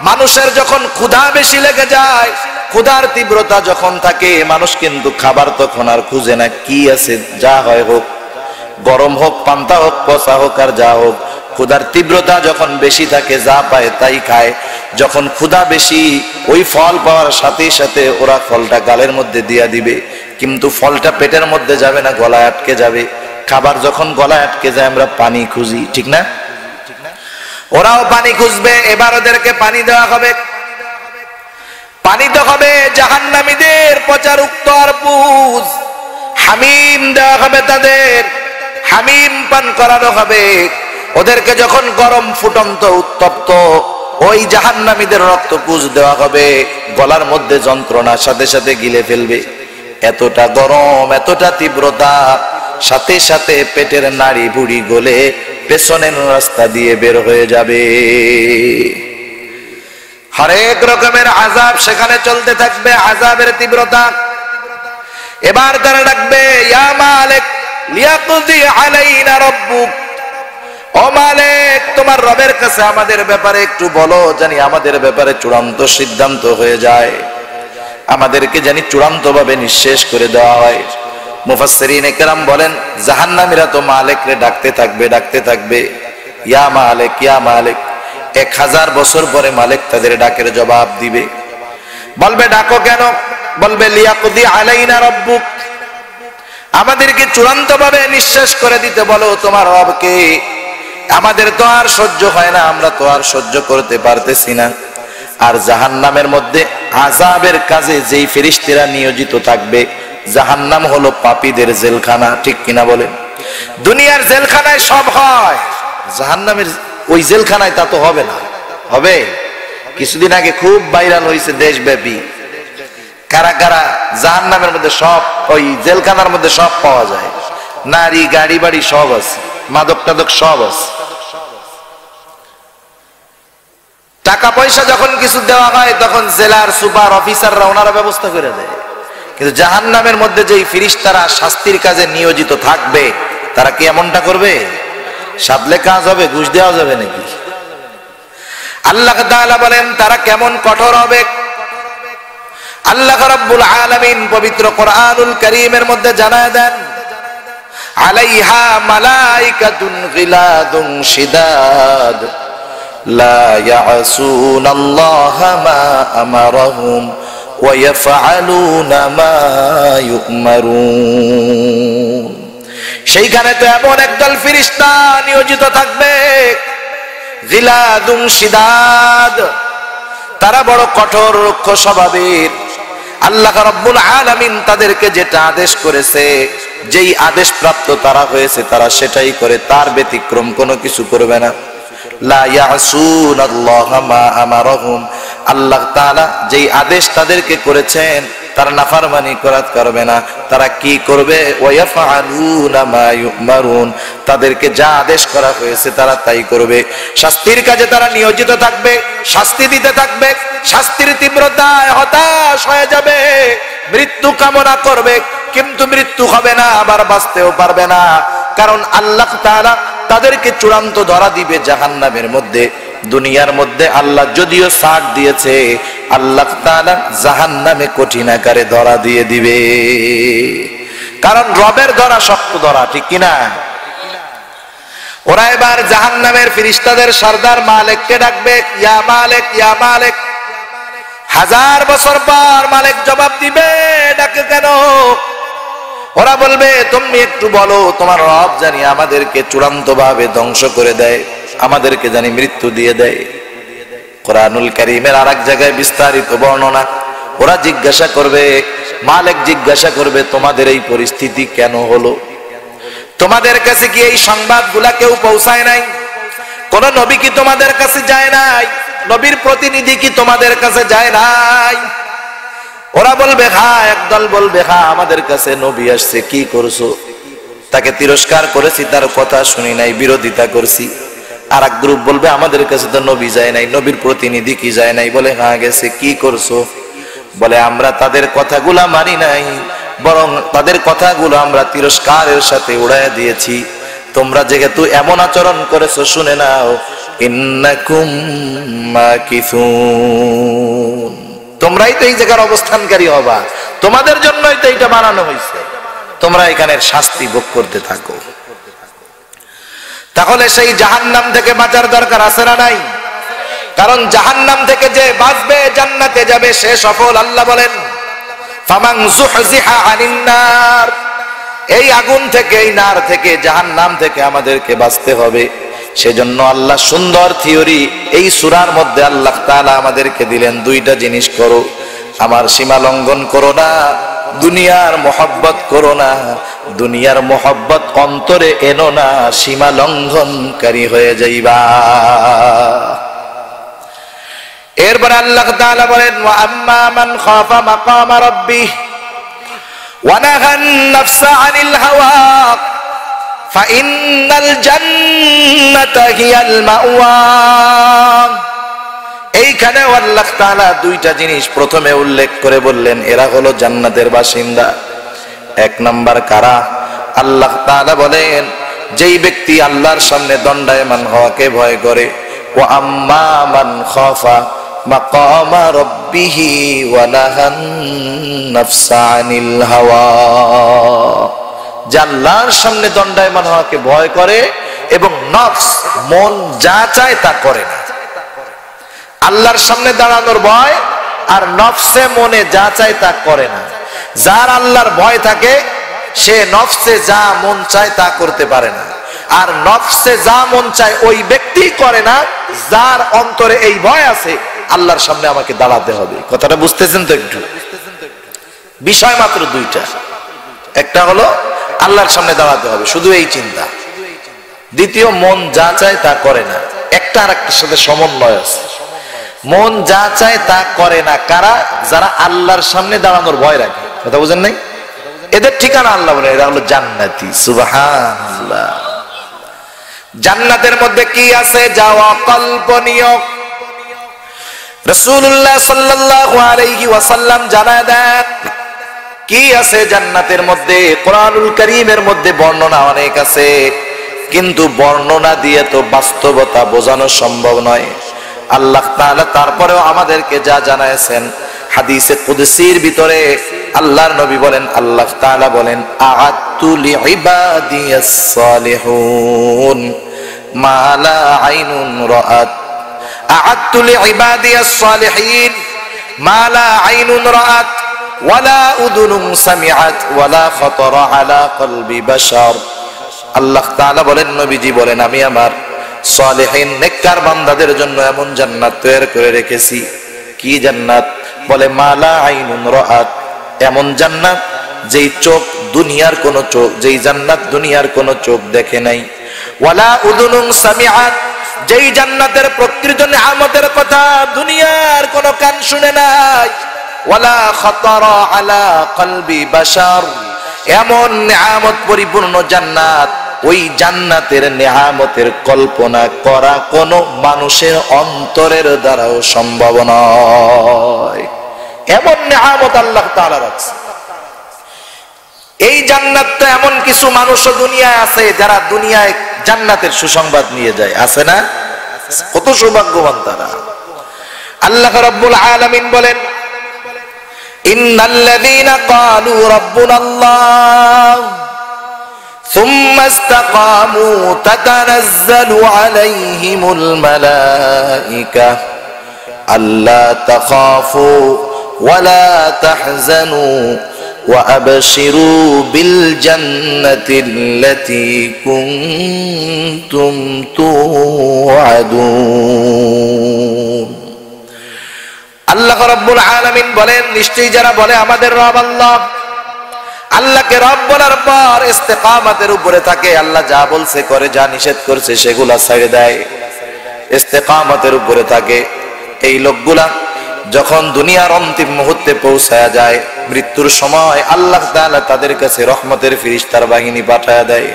মানুষের যখন ক্ষুধা বেশি লেগে যায়, ক্ষুধার তীব্রতা যখন থাকে, মানুষ কিন্তু খাবার তখন আর খুঁজে না। কি আছে যা হয় হোক, গরম হোক, পান্তা হোক, পচা হোক, আর যা হোক, ক্ষুধার তীব্রতা যখন বেশি থাকে যা পায় তাই খায়। যখন ক্ষুধা বেশি, ওই ফল পাওয়ার সাথে সাথে ওরা ফলটা গালের মধ্যে দিয়া দিবে, কিন্তু ফলটা পেটের মধ্যে যাবে না, গলায় আটকে যাবে। খাবার যখন গলায় আটকে যায় আমরা পানি খুঁজি, ঠিক না? ওরাও পানি খুঁজবে। এবার ওদেরকে পানি দেওয়া হবে। পানি তো হবে জাহান্নামীদের পচারুক্ত আর পুজ। হামিম দেওয়া হবে তাদের, হামিম পান করানো হবে। ওদেরকে যখন গরম ফুটন্ত উত্তপ্ত ওই জাহান্নামীদের রক্ত পুজ দেওয়া হবে, গলার মধ্যে যন্ত্রণার সাথে সাথে গিলে ফেলবে। এতটা গরম, এতটা তীব্রতা, সাথে সাথে পেটের নাড়ি ভুড়ি গলে পেছনের রাস্তা দিয়ে বের হয়ে যাবে। হরেক রকমের আযাব সেখানে চলতে থাকবে, আযাবের তীব্রতা। এবার তারা ডাকবে, ইয়া মালিক লিয়াকদি আলাইনা রাব্বুক, ও মালিক তোমার রবের কাছে আমাদের ব্যাপারে একটু বলো, জানি আমাদের ব্যাপারে চূড়ান্ত সিদ্ধান্ত হয়ে যায়, আমাদেরকে জানি চূড়ান্ত ভাবে নিঃশেষ করে দেওয়া হয়। মুফাসসিরিনে কেরাম বলেন, জাহান্নামীরা তো মালিকরে ডাকতে থাকবে, ডাকতে থাকবে, ইয়া মালিক ইয়া মালিক। 1000 বছর পরে মালিক তাদের ডাকের জবাব দিবে, বলবে ডাকো কেন? বলবে লিয়াকদি আলাইনা রাব্বুক, আমাদেরকে চূড়ান্ত ভাবে নিঃশেষ করে দিতে বলো তোমার রবকে, আমাদের তো আর সহ্য হয় না, আমরা তো আর সহ্য করতে পারতেছি না। আর জাহান্নামের মধ্যে আযাবের কাজে যেই ফেরেশতারা নিয়োজিত থাকবে, জাহান্নাম হলো পাপীদের জেলখানা, ঠিক কিনা বলেন? দুনিয়ার জেলখানায় সব হয়, জাহান্নামের ওই জেলখানায় তা তো হবে না। হবে? কিছুদিন আগে খুব ভাইরাল হয়েছে দেশব্যাপী, কারা কারা জাহান্নামের মধ্যে সব, ওই জেলখানার মধ্যে সব পাওয়া যায়, নারী গাড়ি বাড়ি সব আছে, মাদক টাদক সব আছে। টাকা পয়সা যখন কিছু দেওয়া হয় তখন জেলার সুপার অফিসাররা ওনারা ব্যবস্থা করে দেয়। কিন্তু জাহান্নামের মধ্যে যেই ফেরেশতারা শাস্তির কাজে নিয়োজিত থাকবে, তারা কি এমনটা করবে? সাধলে কাজ হবে, ঘুষ দেওয়া যাবে নাকি? আল্লাহ তাআলা বলেন তারা কেমন কঠোর হবে। আল্লাহ রাব্বুল আলামিন পবিত্র কোরআনুল কারীমের মধ্যে জানায় দেন, আলাইহা মালাইকাতুন গিলাদুন শিদাদ লা ইয়াসুনাল্লাহা মা আমারাহুম ওয়া ইয়াফআলুনা মা ইউমারুন। সেইখানে তো এমন একদল ফেরেশতা নিয়োজিত থাকবে, গিলাদুন শিদাদ, তারা বড় কঠোর রুক্ষ স্বভাবের। আল্লাহ রাব্বুল আলামিন তাদেরকে যেটা আদেশ করেছে, যেই আদেশ প্রাপ্ত তারা হয়েছে, তারা সেটাই করে, তার ব্যতিক্রম কোনো কিছু করবে না। লা ইয়াসুনাল্লাহা মা আমারাহুম, আল্লাহ তাআলা যেই আদেশ তাদেরকে করেছেন তারা নাফরমানি করবে না। তারা কি করবে? ওয়া ইয়াফআলুনা মা ইউমারুন, তাদেরকে যা আদেশ করা হয়েছে তারা তাই করবে। শাস্তির কাজে তারা নিয়োজিত থাকবে, শাস্তি দিতে থাকবে, শাস্তির তীব্রতায় হতাশ হয়ে যাবে, মৃত্যু কামনা করবে, কিন্তু মৃত্যু হবে না, আবার বাঁচতেও পারবে না। কারণ আল্লাহ তাআলা তাদেরকে চূড়ান্ত ধরা দিবে জাহান্নামের মধ্যে। দুনিয়ার মধ্যে আল্লাহ যদিও ছাড় দিয়েছে, আল্লাহ তাআলা জাহান্নামে কঠিন আকারে ধরা দিয়ে দিবে। কারণ রবের ধরা শক্ত ধরা, ঠিক কিনা? ওরা এবার জাহান্নামের ফেরেশতাদের সরদার মালিককে ডাকবে, ইয়া মালিক ইয়া মালিক। 1000 বছর পর মালিক জবাব দিবে, ডাকে কেন? ওরা বলবে, তুমি একটু বলো তোমার রব জানি আমাদেরকে চূড়ান্ত ভাবে ধ্বংস করে দেয়, আমাদেরকে জানি মৃত্যু দিয়ে দেয়। কোরআনুল কারীমের আরেক জায়গায় বিস্তারিত বর্ণনা। ওরা জিজ্ঞাসা করবে, মালিক জিজ্ঞাসা করবে, তোমাদের এই পরিস্থিতি কেন হলো? তোমাদের কাছে কি এই সংবাদগুলা কেউ পৌঁছায় নাই? কোন নবী কি তোমাদের কাছে যায় নাই? নবীর প্রতিনিধি কি তোমাদের কাছে যায় নাই? ওরা বলবে হ্যাঁ, একদল বলবে হ্যাঁ আমাদের কাছে নবী আসছে, কি করছো? তাকে তিরস্কার করেছি, তার কথা শুনি নাই, বিরোধিতা করছি। আর এক গ্রুপ বলবে আমাদের কাছে তো নবী যায় নাই, নবীর প্রতিনিধি কি যায় নাই? বলে হ্যাঁ গেছে, কি করছো? বলে আমরা তাদের কথাগুলা মানি নাই, বরং তাদের কথাগুলো আমরা তিরস্কারের সাথে উড়াইয়া দিয়েছি। তোমরা যেহেতু এমন আচরণ করেছো, শুনে নাও, ইন্নাকুম মাকিসুন, তোমরাই তো এই জায়গার অবস্থানকারী হবা, তোমাদের জন্যই তো এটা বানানো হয়েছে, তোমরা এখানের শাস্তি ভোগ করতে থাকো। তাহলে সেই জাহান্নাম থেকে বাঁচার দরকার আছে না নাই? কারণ জাহান্নাম থেকে যে বাঁচবে জান্নাতে যাবে সে সফল। আল্লাহ বলেন, ফামান যুহজিহা আনিন নার, এই আগুন থেকে, এই নার থেকে, জাহান্নাম থেকে আমাদেরকে বাঁচতে হবে। সেজন্য আল্লাহ সুন্দর থিওরি এই সূরার মধ্যে আল্লাহ তাআলা আমাদেরকে দিলেন, দুইটা জিনিস করো, আমার সীমা লঙ্ঘন করো না, দুনিয়ার মোহব্বত করো না, দুনিয়ার মোহব্বত অন্তরে এনো না, সীমা লঙ্ঘনকারী হয়ে যাইবা। এরপর আল্লাহ তাআলা বলেন, ওয়া আম্মা মান খাফা মাকামা রাব্বিহ وَنَهَى النَّفْسَ عَنِ الْهَوَى فَإِنَّ الْجَنَّةَ هِيَ الْمَأْوَى। এইখানে আল্লাহ তাআলা দুইটা জিনিস প্রথমে উল্লেখ করে বললেন, এরা হলো জান্নাতের বাসিন্দা। এক নাম্বার কারা? আল্লাহ তাআলা বলেন, যেই ব্যক্তি আল্লাহর সামনে দণ্ডায়মান হওয়াকে ভয় করে, ওয়া আম্মা মান খাফা মাকামা রাব্বিহি ওয়া নাহান নাফসা আনিল হাওয়া। যে আল্লাহর সামনে দণ্ডায়মান হওয়াকে ভয় করে এবং নফস মন যা চায় তা করে না। আল্লাহর সামনে দাঁড়ানোর ভয় আর নফসে মনে যা চায় তা করে না। যার আল্লাহর ভয় থাকে সে নফসে যা মন চায় তা করতে পারে না, আর নফসে যা মন চায় ওই ব্যক্তি করে না যার অন্তরে এই ভয় আছে, আল্লাহর সামনে আমাকে দাঁড়াতে হবে। কথাটা বুঝতেছেন তো? একটু বিষয় মাত্র দুইটা, একটা হলো আল্লাহর সামনে দাঁড়াতে হবে, শুধু এই চিন্তা। দ্বিতীয়, মন যা চায় তা করে না। একটা আর একটার সাথে সমন্বয় আছে। মন যা চায় তা করে না কারা? যারা আল্লাহর সামনে দাঁড়ানোর ভয় রাখে। কথা বুঝেন নাই? এদের ঠিকানা আল্লাহ বলে, এরা হলো জান্নাতি। সুবহানাল্লাহ। জান্নাতের মধ্যে কি আছে যা অকল্পনীয়? রাসূলুল্লাহ সাল্লাল্লাহু আলাইহি ওয়াসাল্লাম জানায় দেন কি আছে জান্নাতের মধ্যে। কোরআনুল কারীমের মধ্যে বর্ণনা অনেক আছে, কিন্তু বর্ণনা দিয়ে তো বাস্তবতা বোঝানো সম্ভব নয়। আল্লাহ তাআলা তারপরেও আমাদেরকে যা জানাইছেন, হাদিসে কুদসির ভিতরে আল্লাহর নবী বলেন, আল্লাহ তাআলা বলেন, আ'আদতু লিইবাদিয়াস সালিহুন মা লা আইনুন রাআত। আ'আদতু লিইবাদিয়াস সালিহিন মা লা আইনুন রাআত ওয়ালা উযুনুন সামিআত ওয়ালা খাতারা আলা কলবি বাশার। আল্লাহ তাআলা বলেন, নবীজি বলেন, আমি আমার সালেহিন নেককার বান্দাদের জন্য এমন জান্নাত তৈরি করে রেখেছি। কি জান্নাত? বলে মালা আইনুন রাআত। এমন জান্নাত যেই চোখ দুনিয়ার কোন চোখ, যেই জান্নাত দুনিয়ার কোন চোখ দেখে নাই। ওয়ালা উযুনুন সামিআত। যেই জান্নাতের প্রকৃত নিয়ামতের কথা দুনিয়ার কোন কান শুনে নাই। ওয়ালা খাতারা আলা কলবি বাশার। এমন নিয়ামত পরিপূর্ণ জান্নাত, ওই জান্নাতের নেয়ামতের কল্পনা করা কোন মানুষের অন্তরের দ্বারাও সম্ভব নয়। এমন নেয়ামত আল্লাহ তাআলা রাখছে। এই জান্নাতটা এমন কিছু মানুষও দুনিয়ায় আছে যারা দুনিয়ায় জান্নাতের সুসংবাদ নিয়ে যায়, আছে না? কত সৌভাগ্যবান তারা। আল্লাহ রাব্বুল আলামিন বলেন, ইন্নাল্লাযীনা ক্বালু রাব্বুনাল্লাহ ثم استقاموا تتنزل عليهم الملائكة ألا تخافوا ولا تحزنوا وأبشروا بالجنة التي كنتم توعدون। আল্লাহ রাব্বুল আলামিন বলেন, নিশ্চয়ই যারা বলে আমাদের রব আল্লাহ, আল্লাহকে রব বলার পর ইস্তেকামতের উপরে থাকে, আল্লাহ যা বলছে করে, যা নিষেধ করছে সেগুলা ছেড়ে দেয়, ইস্তেকামতের উপরে থাকে, এই লোকগুলা যখন দুনিয়ার অন্তিম মুহূর্তে পৌঁছায়া যায়, মৃত্যুর সময় আল্লাহ তাআলা তাদের কাছে রহমতের ফেরেশতার বাহিনী পাঠায়া দেয়।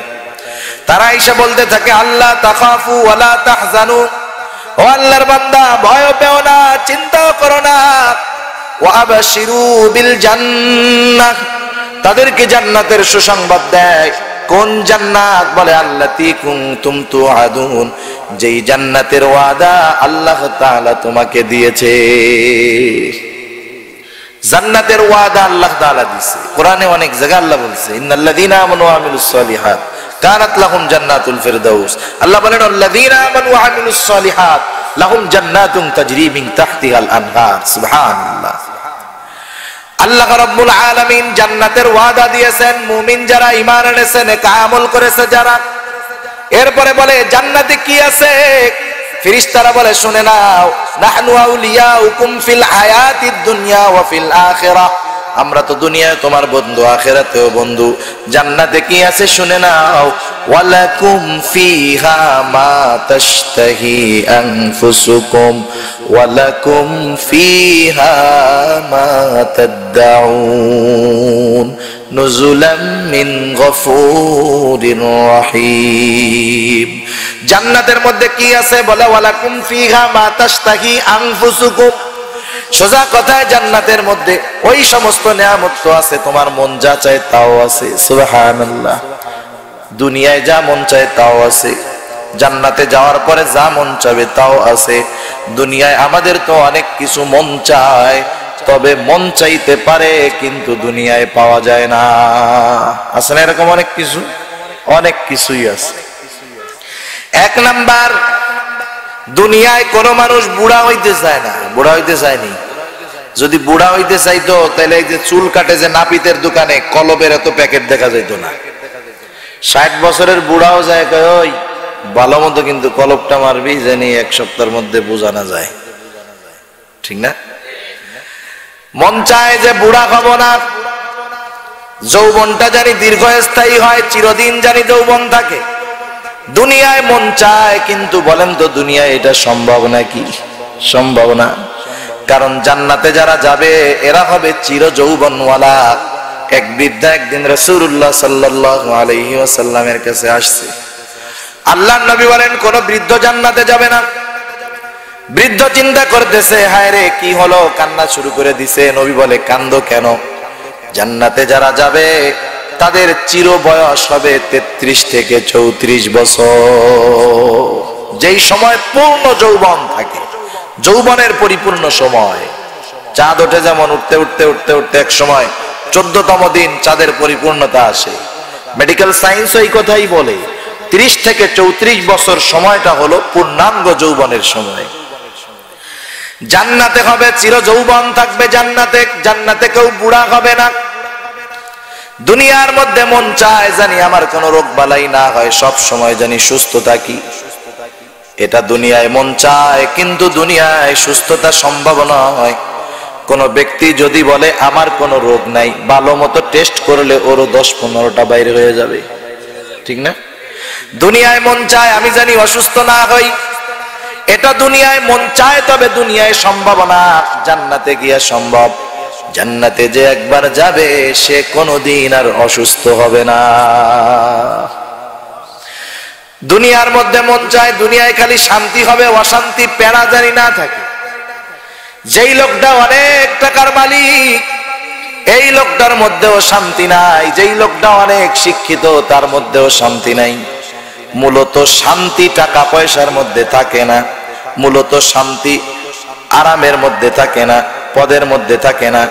তারা এসে বলতে থাকে, আল্লাহ তাখাফু ওয়ালা তাহজানু। ও আল্লাহর বান্দা, ভয় পেও না, চিন্তাও করো না। ওয়া আবশিরু বিল জান্নাহ। তাদেরকে জান্নাতের সুসংবাদ দেয়। কোন জান্নাত? বলে আল্লাতী কুনতুম তুআদুন। যেই জান্নাতের ওয়াদা আল্লাহ তাআলা তোমাকে দিয়েছে। জান্নাতের ওয়াদা আল্লাহ তাআলা দিয়েছে। কোরআনে অনেক জায়গায় আল্লাহ বলছে, ইন্নাল্লাযীনা আমানু ওয়া আমিলুস সালিহাত কানাত লাহুম জান্নাতুল ফিরদাউস। আল্লাহ বলেন, আল্লাযীনা আমানু ওয়া আমিলুস সালিহাত লাহুম জান্নাতুন তাজরি মিন তাহতিহাল আনহার। সুবহানাল্লাহ। আল্লাহ রাব্বুল আলামিন জান্নাতের ওয়াদা দিয়েছেন মুমিন যারা ঈমান এনেছে, নেক আমল করেছে যারা। এরপরে বলে জান্নাতে কি আছে? ফেরেশতারা বলে, শুনে নাও, নাহনু আউলিয়াউকুম ফিল হায়াতিদ দুনিয়া ওয়া ফিল আখিরাহ। আমরা তো দুনিয়ায় তোমার বন্ধু, আখিরাতেও বন্ধু। জান্নাতে কি আছে শুনে নাও, ওয়ালাকুম ফিহা মা তাশতাহি আনফুসুকুম ওয়ালাকুম ফিহা মা তাদউন নুজুলাম মিন গফুরির রহিম। জান্নাতের মধ্যে কি আছে বলে, ওয়ালাকুম ফিহা মা তাশতাহি আনফুসুকুম। সোজা কথায় জান্নাতের মধ্যে ওই সমস্ত নিয়ামত তো আছে, তোমার মন যা চায় তাও আছে। সুবহানাল্লাহ। দুনিয়ায় যা মন চায় তাও আছে, জান্নাতে যাওয়ার পরে যা মন চাবে তাও আছে। দুনিয়ায় আমাদের তো অনেক কিছু মন চায়, তবে মন চাইতে পারে কিন্তু দুনিয়ায় পাওয়া যায় না। আছে না এরকম অনেক কিছু? অনেক কিছুই আছে। এক নাম্বার, দুনিয়ায় কোন মানুষ বুড়া হইতে চায় না। বুড়া হইতে চায়নি? যদি বুড়া হইতে চাইতো তাহলে এই যে চুল কাটে যে নাপিতের দোকানে কলবের এত প্যাকেট দেখা যাইত না। 60 বছরের বুড়াও যায় কয়, ওই ভালো মতো কিন্তু কলবটা মারবি জানি 1 সপ্তাহের মধ্যে বোঝানো যায়। ঠিক না? মন চায় যে বুড়া হব না, যৌবনটা জানি দীর্ঘস্থায়ী হয়, চিরদিন জানি যৌবন থাকে। দুনিয়ায় মন চায়, কিন্তু বলেন তো দুনিয়ায় এটা সম্ভব নাকি? সম্ভব না। কারণ জান্নাতে যারা যাবে এরা হবে চির যৌবনওয়ালা। এক বৃদ্ধা একদিন রাসূলুল্লাহ সাল্লাল্লাহু আলাইহি ওয়াসাল্লামের কাছে আসছে। আল্লাহর নবী বলেন, কোন বৃদ্ধ জান্নাতে যাবে না। বৃদ্ধ চিন্তা করতেছে, হায় রে কি হলো, কান্না শুরু করে দিছে। নবী বলে, কান্দো কেন? জান্নাতে যারা যাবে তাদের চির বয়স হবে 33 থেকে 34 বছর, যেই সময় পূর্ণ যৌবন থাকে, যৌবনের পরিপূর্ণ সময়। চাঁদ ওঠে যেমন উঠতে উঠতে উঠতে উঠতে এক সময় 14তম দিন চাঁদের পরিপূর্ণতা আসে। মেডিকেল সায়েন্স এই কথাই বলে, 30 থেকে 34 বছর সময়টা হলো পূর্ণাঙ্গ যৌবনের সময়। জান্নাতে হবে চির যৌবন থাকবে জান্নাতে। জান্নাতে কেউ বুড়া হবে না। দুনিয়ার মধ্যে মন চায় জানি আমার কোনো রোগ বালাই না হয়, সব সময় জানি সুস্থ থাকি। এটা দুনিয়ায় মন চায়, কিন্তু দুনিয়ায় সুস্থতা সম্ভব নয়। কোন ব্যক্তি যদি বলে আমার কোনো রোগ নাই, ভালো মতো টেস্ট করলে ওরও 10-15টা বাইরে হয়ে যাবে। ঠিক না? দুনিয়ায় মন চায় আমি জানি অসুস্থ না হই, এটা দুনিয়ায় মন চায়, তবে দুনিয়ায় সম্ভব না। জান্নাতে গিয়া সম্ভব। জান্নাতে যে একবার যাবে সে কোনোদিন আর অসুস্থ হবে না। দুনিয়ার মধ্যে মন চায় দুনিয়ায় খালি শান্তি হবে, অশান্তি প্যারা জানি না থাকে। যেই লোকটা অনেক টাকার মালিক, এই লোকটার মধ্যেও শান্তি নাই। যেই লোকটা অনেক শিক্ষিত, তার মধ্যেও শান্তি নাই। মূলত শান্তি টাকা পয়সার মধ্যে থাকে না, মূলত শান্তি আরামের মধ্যে থাকে না, পদের মধ্যে থাকে না।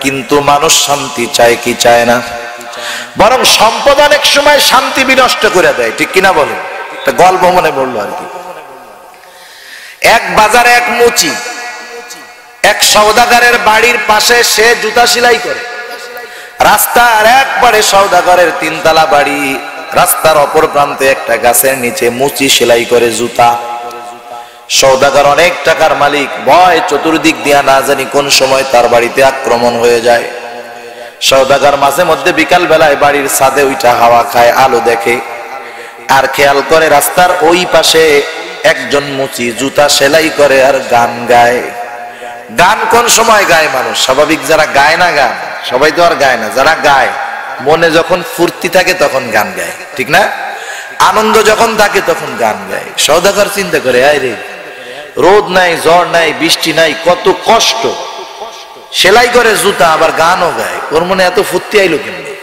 কিন্তু মানুষ শান্তি চায় কি চায় না? বরং সম্পদ অনেক সময় শান্তি বিনষ্ট করে দেয়। ঠিক কিনা বলে? একটা গল্প মনে পড়লো আর কি। এক বাজারে এক মুচি, এক সওদাগরের বাড়ির পাশে সে জুতা সেলাই করে। রাস্তার একবারে সওদাগরের 3 তলা বাড়ি, রাস্তার অপর প্রান্তে একটা গাছের নিচে মুচি সেলাই করে জুতা। সওদাগর অনেক টাকার মালিক, ভয় চতুর্দিক দিয়া না জানি কোন সময় তার বাড়িতে আক্রমণ হয়ে যায়। সওদাগর মাঝে মধ্যে বিকাল বেলায় বাড়ির ছাদে উঠা হাওয়া খায়, আলো দেখে, আর খেয়াল করে রাস্তার ওই পাশে একজন মুচি জুতা সেলাই করে আর গান গায়। গান কোন সময় গায় মানুষ? স্বাভাবিক যারা গায় না গান, সবাই তো আর গায় না। যারা গায় মনে যখন ফুর্তি থাকে তখন গান গায়। ঠিক না? আনন্দ যখন থাকে তখন গান গায়। সওদাগর চিন্তা করে, আয় রে, রোদ নাই, ঝড় নাই, বৃষ্টি নাই, কত কষ্ট, সেলাই করে জুতা আবার গানও গায়, ওর মনে এত ফুর্তি আইলো কেমনে?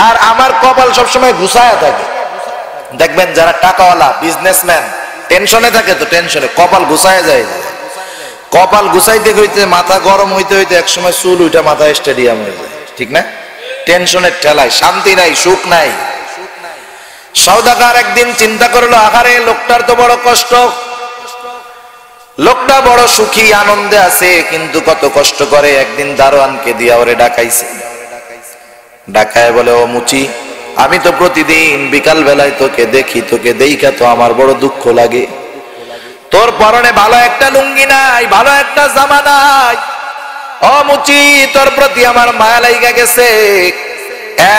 আর আমার কপাল সবসময় ঘুষায়া থাকে। দেখবেন যারা টাকাওয়ালা বিজনেসম্যান টেনশনে থাকে, তো টেনশনে কপাল ঘুষায় যায়। কপাল ঘুষাইতে হইতে মাথা গরম হইতে হইতে একসময় চুল উঠা মাথা স্টেডিয়াম হয়ে যায়। ঠিক না? টেনশনের ঠেলায় শান্তি নাই, সুখ নাই। সওদাগর একদিন চিন্তা করলো, আহারে লোকটার তো বড় কষ্ট, লোকটা বড় সুখী আনন্দে আছে, কিন্তু কত কষ্ট করে। একদিন দারোয়ানকে দিয়া ওরে ডাকাইছে। ডাকায় বলে, ও মুচি, আমি তো প্রতিদিন বিকাল বেলায় তোকে দেখি, তোকে দেইখা তো আমার বড় দুঃখ লাগে। তোর পরনে ভালো একটা লুঙ্গি নাই, ভালো একটা জামা নাই। ও মুচি, তোর প্রতি আমার মায়া লাইগা গেছে।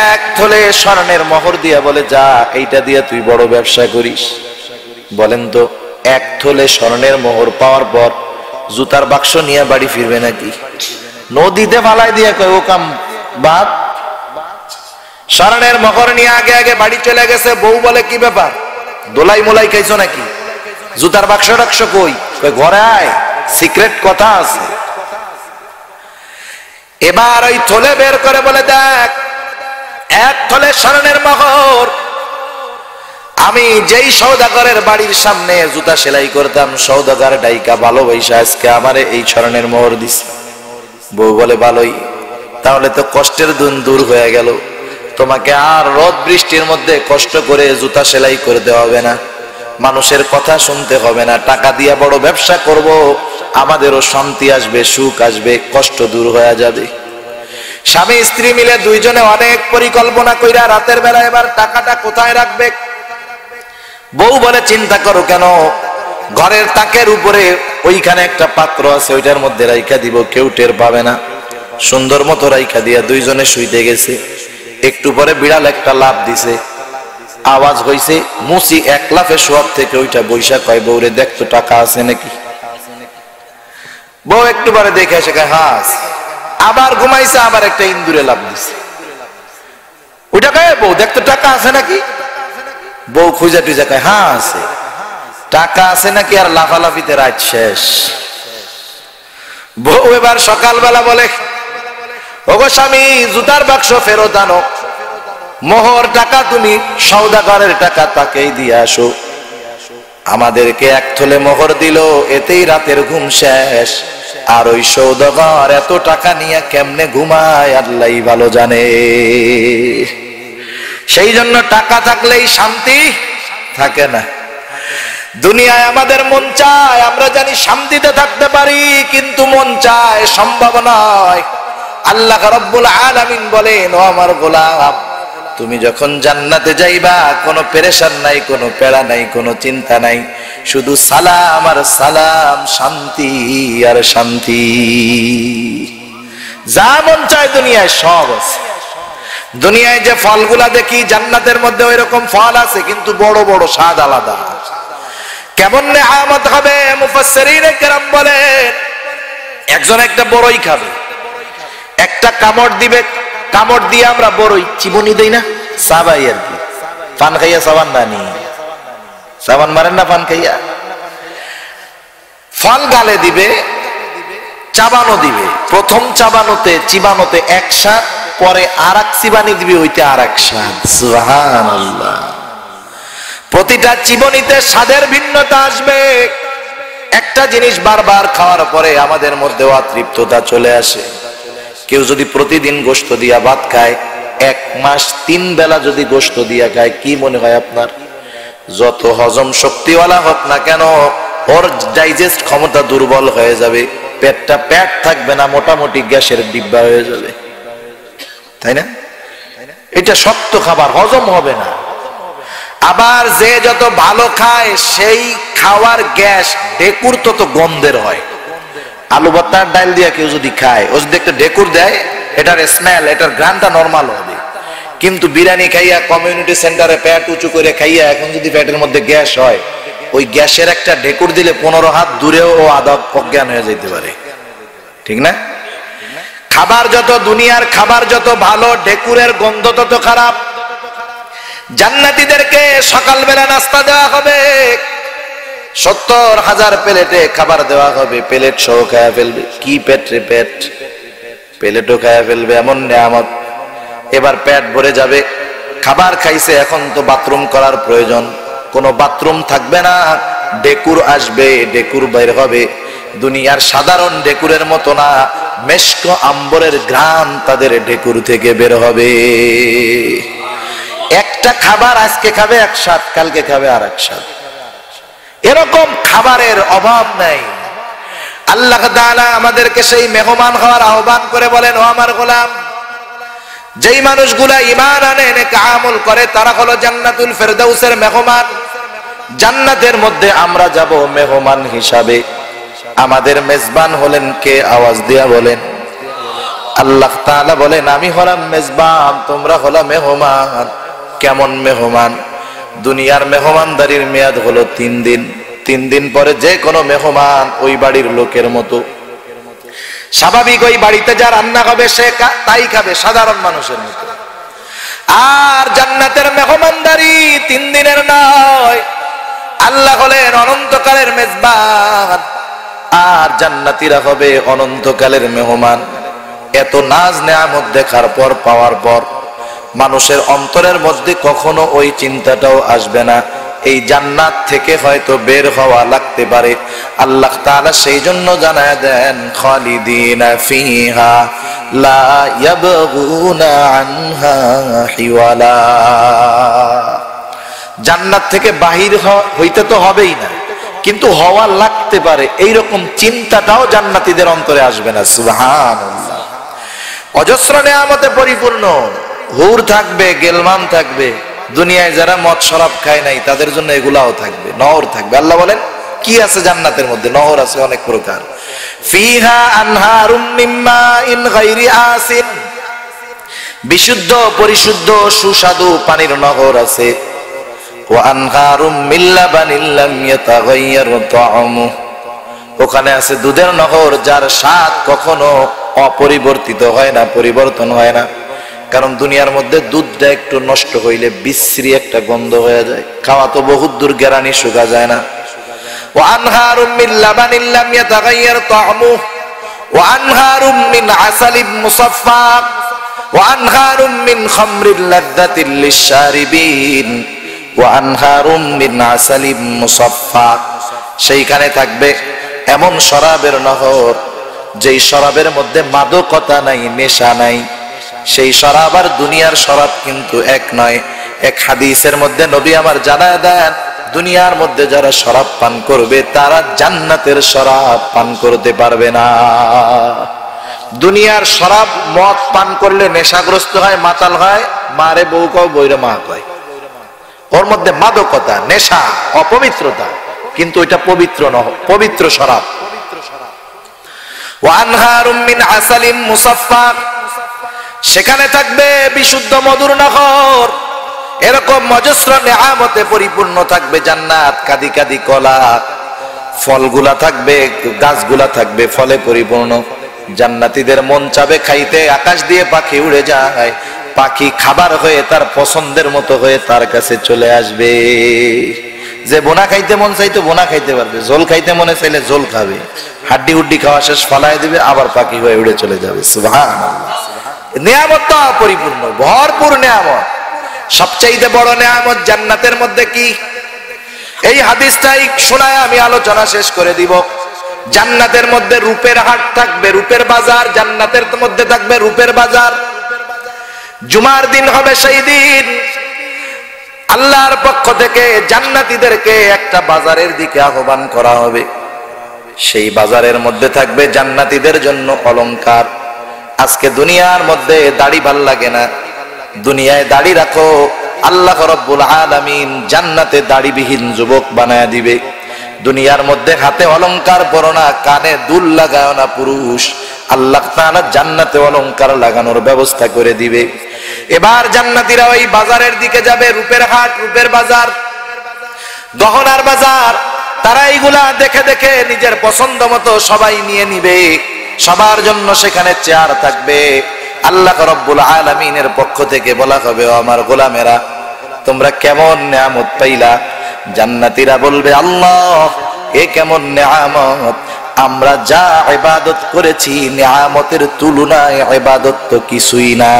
এক থলে স্বর্ণের মোহর দিয়া বলে, যা এইটা দিয়া তুই বড় ব্যবসা করিস। বলেন তো, এক থলে স্বর্ণের মোহর পাওয়ার পর জুতার বাক্স নিয়ে বাড়ি ফিরবে নাকি? নদীতে ফালাই দিয়া কয়, ও কাম বাদ। স্বর্ণের মোহর নিয়ে আগে আগে বাড়ি চলে গেছে। বউ বলে কি ব্যাপার, দোলাই মোলাই খাইছো নাকি? জুতার বাক্স টাক্স কই? ঘরে আয়, সিক্রেট কথা আছে। এবার ওই থলে বের করে বলে, দেখ, এক থলে স্বর্ণের মোহর। আমি যেই সওদাগরের বাড়ির সামনে জুতা সেলাই করতাম, সওদাগর ডাইকা ভালোবাসা আজকে আমারে এই স্বর্ণের মোহর দিছে। বউ বলে, ভালোই, তাহলে তো কষ্টের দিন দূর হয়ে গেল। তোমাকে আর রোদ বৃষ্টির মধ্যে কষ্ট করে জুতা সেলাই করতে হবে না, মানুষের কথা শুনতে হবে না, টাকা দিয়ে বড় ব্যবসা করব, আমাদেরও শান্তি আসবে, সুখ আসবে, কষ্ট দূর হয়ে যাবে। স্বামী স্ত্রী মিলে দুইজনে অনেক পরিকল্পনা কইরা রাতের বেলা এবার টাকাটা কোথায় রাখবে। বউ বলে, চিন্তা করো কেন, ঘরের তাকের উপরে ওইখানে একটা পাত্র আছে, ওইটার মধ্যে রাইখা দিব, কেউ টের পাবে না। সুন্দর মতো রাইখা দিয়া দুইজনে শুইতে গেছে। একটু পরে বিড়াল একটা লাফ দিছে, আওয়াজ হইছে, মুসি এক লাফে শোয়ার থেকে ওইটা বৈশা কয়, বউরে দেখ তো টাকা আছে নাকি। বউ একটু পরে দেখে এসে কয়, হ্যাঁ। আবার ঘুমাইছে, আবার একটা ইন্দুরে লাফ দিছে। ওইটা কয়, বউ দেখ তো টাকা আছে নাকি। বউ খুঁজা টুজা কয়, হ্যাঁ আছে। টাকা আছে নাকি আর লাফালাফিতে রাত শেষ। বউ এবার সকালবেলা বলে, ওগো স্বামী, জুতার বাক্স ফেরত আনো, মোহর টাকা তুমি সওদাগরের টাকা তাকেই দিয়ে আসো। আমাদেরকে এক থলে মোহর দিল, এতেই রাতের ঘুম শেষ। আর ওই সওদাগর এত টাকা নিয়ে কেমনে ঘুমায় আল্লাহই ভালো জানে। সেই জন্য টাকা থাকলেই শান্তি থাকে না। দুনিয়ায় আমাদের মন চায়, আমরা জানি শান্তিতে থাকতে পারি, কিন্তু মন চায়, সম্ভব নয়। আল্লাহ রাব্বুল আলামিন বলেন, ও আমার গোলাম, তুমি যখন জান্নাতে যাইবা, কোনো পেরেশান নাই, কোনো পেড়া নাই, কোনো চিন্তা নাই, শুধু সালাম আর সালাম, শান্তি আর শান্তি। যা মন চায় দুনিয়ায় সব আছে। দুনিয়ায় যে ফলগুলা দেখি, জান্নাতের মধ্যে ওই রকম ফল আছে, কিন্তু বড় বড়, স্বাদ আলাদা। কেমন নেয়ামত হবে, মুফাসসিরিনে কেরাম বলেন, একজন একটা বড়ই খাবে, একটা কামড় দিবে, কামড় দিয়ে আমরা বড়ই চিবনি দেই না, সাবাই আর কি, পান খাইয়া সাবান নানি, সাবান মারেন না পান খাইয়া। ফল গালে দিবে, চাবানো দিবে, প্রথম চাবানোতে চিবানোতে এক স্বাদ, পরে আর এক চিবানি দিবে, ওইতে আর এক স্বাদ। সুবহানাল্লাহ। প্রতিটা চিবনিতে স্বাদের ভিন্নতা আসবে। একটা জিনিস বারবার খাওয়ার পরে আমাদের মধ্যে অতৃপ্ততা চলে আসে। কেউ যদি প্রতিদিন গোশত দিয়া ভাত খায়, 1 মাস 3 বেলা যদি গোশত দিয়া খায়, কি মনে হয় আপনার? যত হজম শক্তিওয়ালা হোক না কেন, ওর ডাইজেস্ট ক্ষমতা দুর্বল হয়ে যাবে, পেটটা পেট থাকবে না, মোটামুটি গ্যাসের ডিব্বা হয়ে যাবে, তাই না? এটা শক্ত খাবার, হজম হবে না। আবার যে যত ভালো খায়, সেই খাওয়ার গ্যাস ডেকুর তত গন্ধের হয়। আলু ভর্তার ডাল দিয়া কেউ যদি খায়, ও যদি একটা ডেকুর দেয়, এটার স্মেল, এটার ঘ্রাণটা নরমাল হবে। কিন্তু বিরিয়ানি খাইয়া, কমিউনিটি সেন্টারে পেট উঁচু করে খাইয়া, এখন যদি পেটের মধ্যে গ্যাস হয়, ওই গ্যাসের একটা ডেকুর দিলে 15 হাত দূরেও ও আদা অজ্ঞান হয়ে যেতে পারে, ঠিক না? খাবার যত, দুনিয়ার খাবার যত ভালো, ডেকুরের গন্ধ তত খারাপ। জান্নাতীদেরকে সকালবেলা নাস্তা দেওয়া হবে, 70,000 প্লেটে খাবার দেওয়া হবে, প্লেট সহ খায়া ফেলবে। কি পেট রে পেট, প্লেটও খায়া ফেলবে, এমন নেয়ামত। এবার পেট ভরে যাবে, খাবার খাইছে, এখন তো বাথরুম করার প্রয়োজন, কোনো বাথরুম থাকবে না, ডেকুর আসবে, ডেকুর বের হবে। দুনিয়ার সাধারণ ডেকুরের মতো না, মেশক আম্বরের ঘ্রাণ তাদের ডেকুর থেকে বের হবে। একটা খাবার আজকে খাবে এক স্বাদ, কালকে খাবে আর এক স্বাদ। এরকম খাবারের অভাব নাই। আল্লাহ তাআলা আমাদেরকে সেই মেহমান হওয়ার আহ্বান করে বলেন, ও আমার গোলাম, যেই মানুষগুলা ঈমান আনে, নেক আমল করে, তারা হলো জান্নাতুল ফেরদাউসের মেহমান। জান্নাতের মধ্যে আমরা যাব মেহমান হিসাবে। আমাদের মেজবান হলেন কে? আওয়াজ দিয়া বলেন। আল্লাহ তাআলা বলেন, আমি হলাম মেজবান, তোমরা হলো মেহমান। কেমন মেহমান? দুনিয়ার মেহমানদারির মেয়াদ হলো 3 দিন। 3 দিন পরে যে কোনো মেহমান ওই বাড়ির লোকের মতো। স্বাভাবিক ওই বাড়িতে যা রান্না হবে সে তাই খাবে, সাধারণ মানুষের মতো। আর জান্নাতের মেহমানদারি 3 দিনের নয়, আল্লাহ হলেন অনন্তকালের মেজবান, আর জান্নাতীরা হবে অনন্তকালের মেহমান। এত নাজ নেয়ামত দেখার পর, পাওয়ার পর মানুষের অন্তরের মধ্যে কখনো ওই চিন্তাটাও আসবে না এই জান্নাত থেকে হয়তো বের হওয়া লাগতে পারে। আল্লাহ তাআলা সেই জন্য জানায় দেন, খালিদিনা ফিহা লা ইয়াবগুনা আনহা হিওয়ালা। জান্নাত থেকে বাহির হইতে তো হবেই না, কিন্তু হওয়া লাগতে পারে এইরকম চিন্তাটাও জান্নাতীদের অন্তরে আসবে না। সুবহানাল্লাহ। অজস্র নেয়ামতে পরিপূর্ণ, হুর থাকবে, গেলমান থাকবে। দুনিয়ায় যারা মদ শরাব খায় নাই তাদের জন্য এগুলাও থাকবে, নহর থাকবে। আল্লাহ বলেন কি আছে জান্নাতের মধ্যে? নহর আছে অনেক প্রকার। ফিহা আনহারুম মিন মাইন গায়রি আসিন, বিশুদ্ধ পরিশুদ্ধ সুস্বাদু পানির নহর আছে। ওয়া আনহারুম মিন লাবানিন লাম ইয়াতাগায়্যার তা'আমু, ওখানে আছে দুধের নহর যার স্বাদ কখনো অপরিবর্তিত হয় না, পরিবর্তন হয় না। কারণ দুনিয়ার মধ্যে দুধটা একটু নষ্ট হইলে বিশ্রী একটা গন্ধ হয়ে যায়, খাওয়া তো বহুত দূর, গেরানি শুকা যায় না। ওয়া আনহারুম মিন লাবানিন লাম ইয়াতাগায়্যার তা'আমু ওয়া আনহারুম মিন আসালিন মুসাফফা ওয়া আনহারুম মিন খামরিন লাযযাতিন লিশ-শারিবিন ওয়া আনহারুম মিন আসালিন মুসাফফা, সেইখানে থাকবে এমন শরাবের নহর যেই শরাবের মধ্যে মাদকতা নাই, নেশা নাই। সেই শরাব আর দুনিয়ার শরাব কিন্তু এক নয়। এক হাদিসের মধ্যে নবী আমার জানায় দেন, দুনিয়ার মধ্যে যারা শরাব পান করবে তারা জান্নাতের শরাব পান করতে পারবে না। দুনিয়ার শরাব মদ পান করলে নেশাগ্রস্ত হয়, মাতাল হয়, মারে বউ কও, বইরে মা কয়। ওর মধ্যে মাদকতা, নেশা, অপবিত্রতা, কিন্তু এটা পবিত্র নয়, পবিত্র শরাব। ওয়া আনহারুম মিন আসালিন মুসাফফা, সেখানে থাকবে বিশুদ্ধ মধুর নহর। এরকম অজস্র নেয়ামতে পরিপূর্ণ থাকবে জান্নাত। কাদি কাদি কলা, ফলগুলা থাকবে, গাছগুলা থাকবে ফলে পরিপূর্ণ। জান্নাতীদের মন চাবে খাইতে, আকাশ দিয়ে পাখি উড়ে যায়, পাখি খাবার হয়ে তার পছন্দের মতো হয়ে তার কাছে চলে আসবে। যে বোনা খাইতে মন চাইতে বোনা খাইতে পারবে, ঝোল খাইতে মনে চাইলে ঝোল খাবে, হাড্ডি হুড্ডি খাওয়া শেষ ফালাই দিবে, আবার পাখি হয়ে উড়ে চলে যাবে। সুবহানাল্লাহ। নেয়ামত পরিপূর্ণ, ভরপুর নেয়ামত। সবচাইতে বড় নেয়ামত জান্নাতের মধ্যে কি? এই হাদিসটাই শোনায় আমি আলোচনা শেষ করে দিব। জান্নাতের মধ্যে রূপের হাট থাকবে, রূপের বাজার। জান্নাতের মধ্যে থাকবে রূপের বাজার। জুমার দিন হবে সেই দিন আল্লাহর পক্ষ থেকে জান্নাতীদেরকে একটা বাজারের দিকে আহ্বান করা হবে। সেই বাজারের মধ্যে থাকবে জান্নাতীদের জন্য অলংকার। আজকে দুনিয়ার মধ্যে দাড়ি ভাল লাগে না, দুনিয়ায় দাড়ি রাখো, আল্লাহ রাব্বুল আলামিন জান্নাতে দাড়িবিহীন যুবক বানায় দিবে। দুনিয়ার মধ্যে হাতে অলংকার পরো না, কানে দুল লাগাও না পুরুষ, আল্লাহ তাআলা জান্নাতে অলংকার লাগানোর ব্যবস্থা করে দিবে। এবার জান্নাতীরা ওই বাজারের দিকে যাবে, রূপের হাট, রূপের বাজার, গহনার বাজার। তারা এইগুলা দেখে দেখে নিজের পছন্দ মতো সবাই নিয়ে নিবে। সবার জন্য সেখানে চেয়ার থাকবে। আল্লাহ রাব্বুল আলামিনের পক্ষ থেকে বলা হবে, ও আমার গোলামেরা, তোমরা কেমন নেয়ামত পাইলা? জান্নাতীরা বলবে, আল্লাহ এ কেমন নেয়ামত, আমরা যা ইবাদত করেছি নেয়ামতের তুলনায় ইবাদত তো কিছুই না।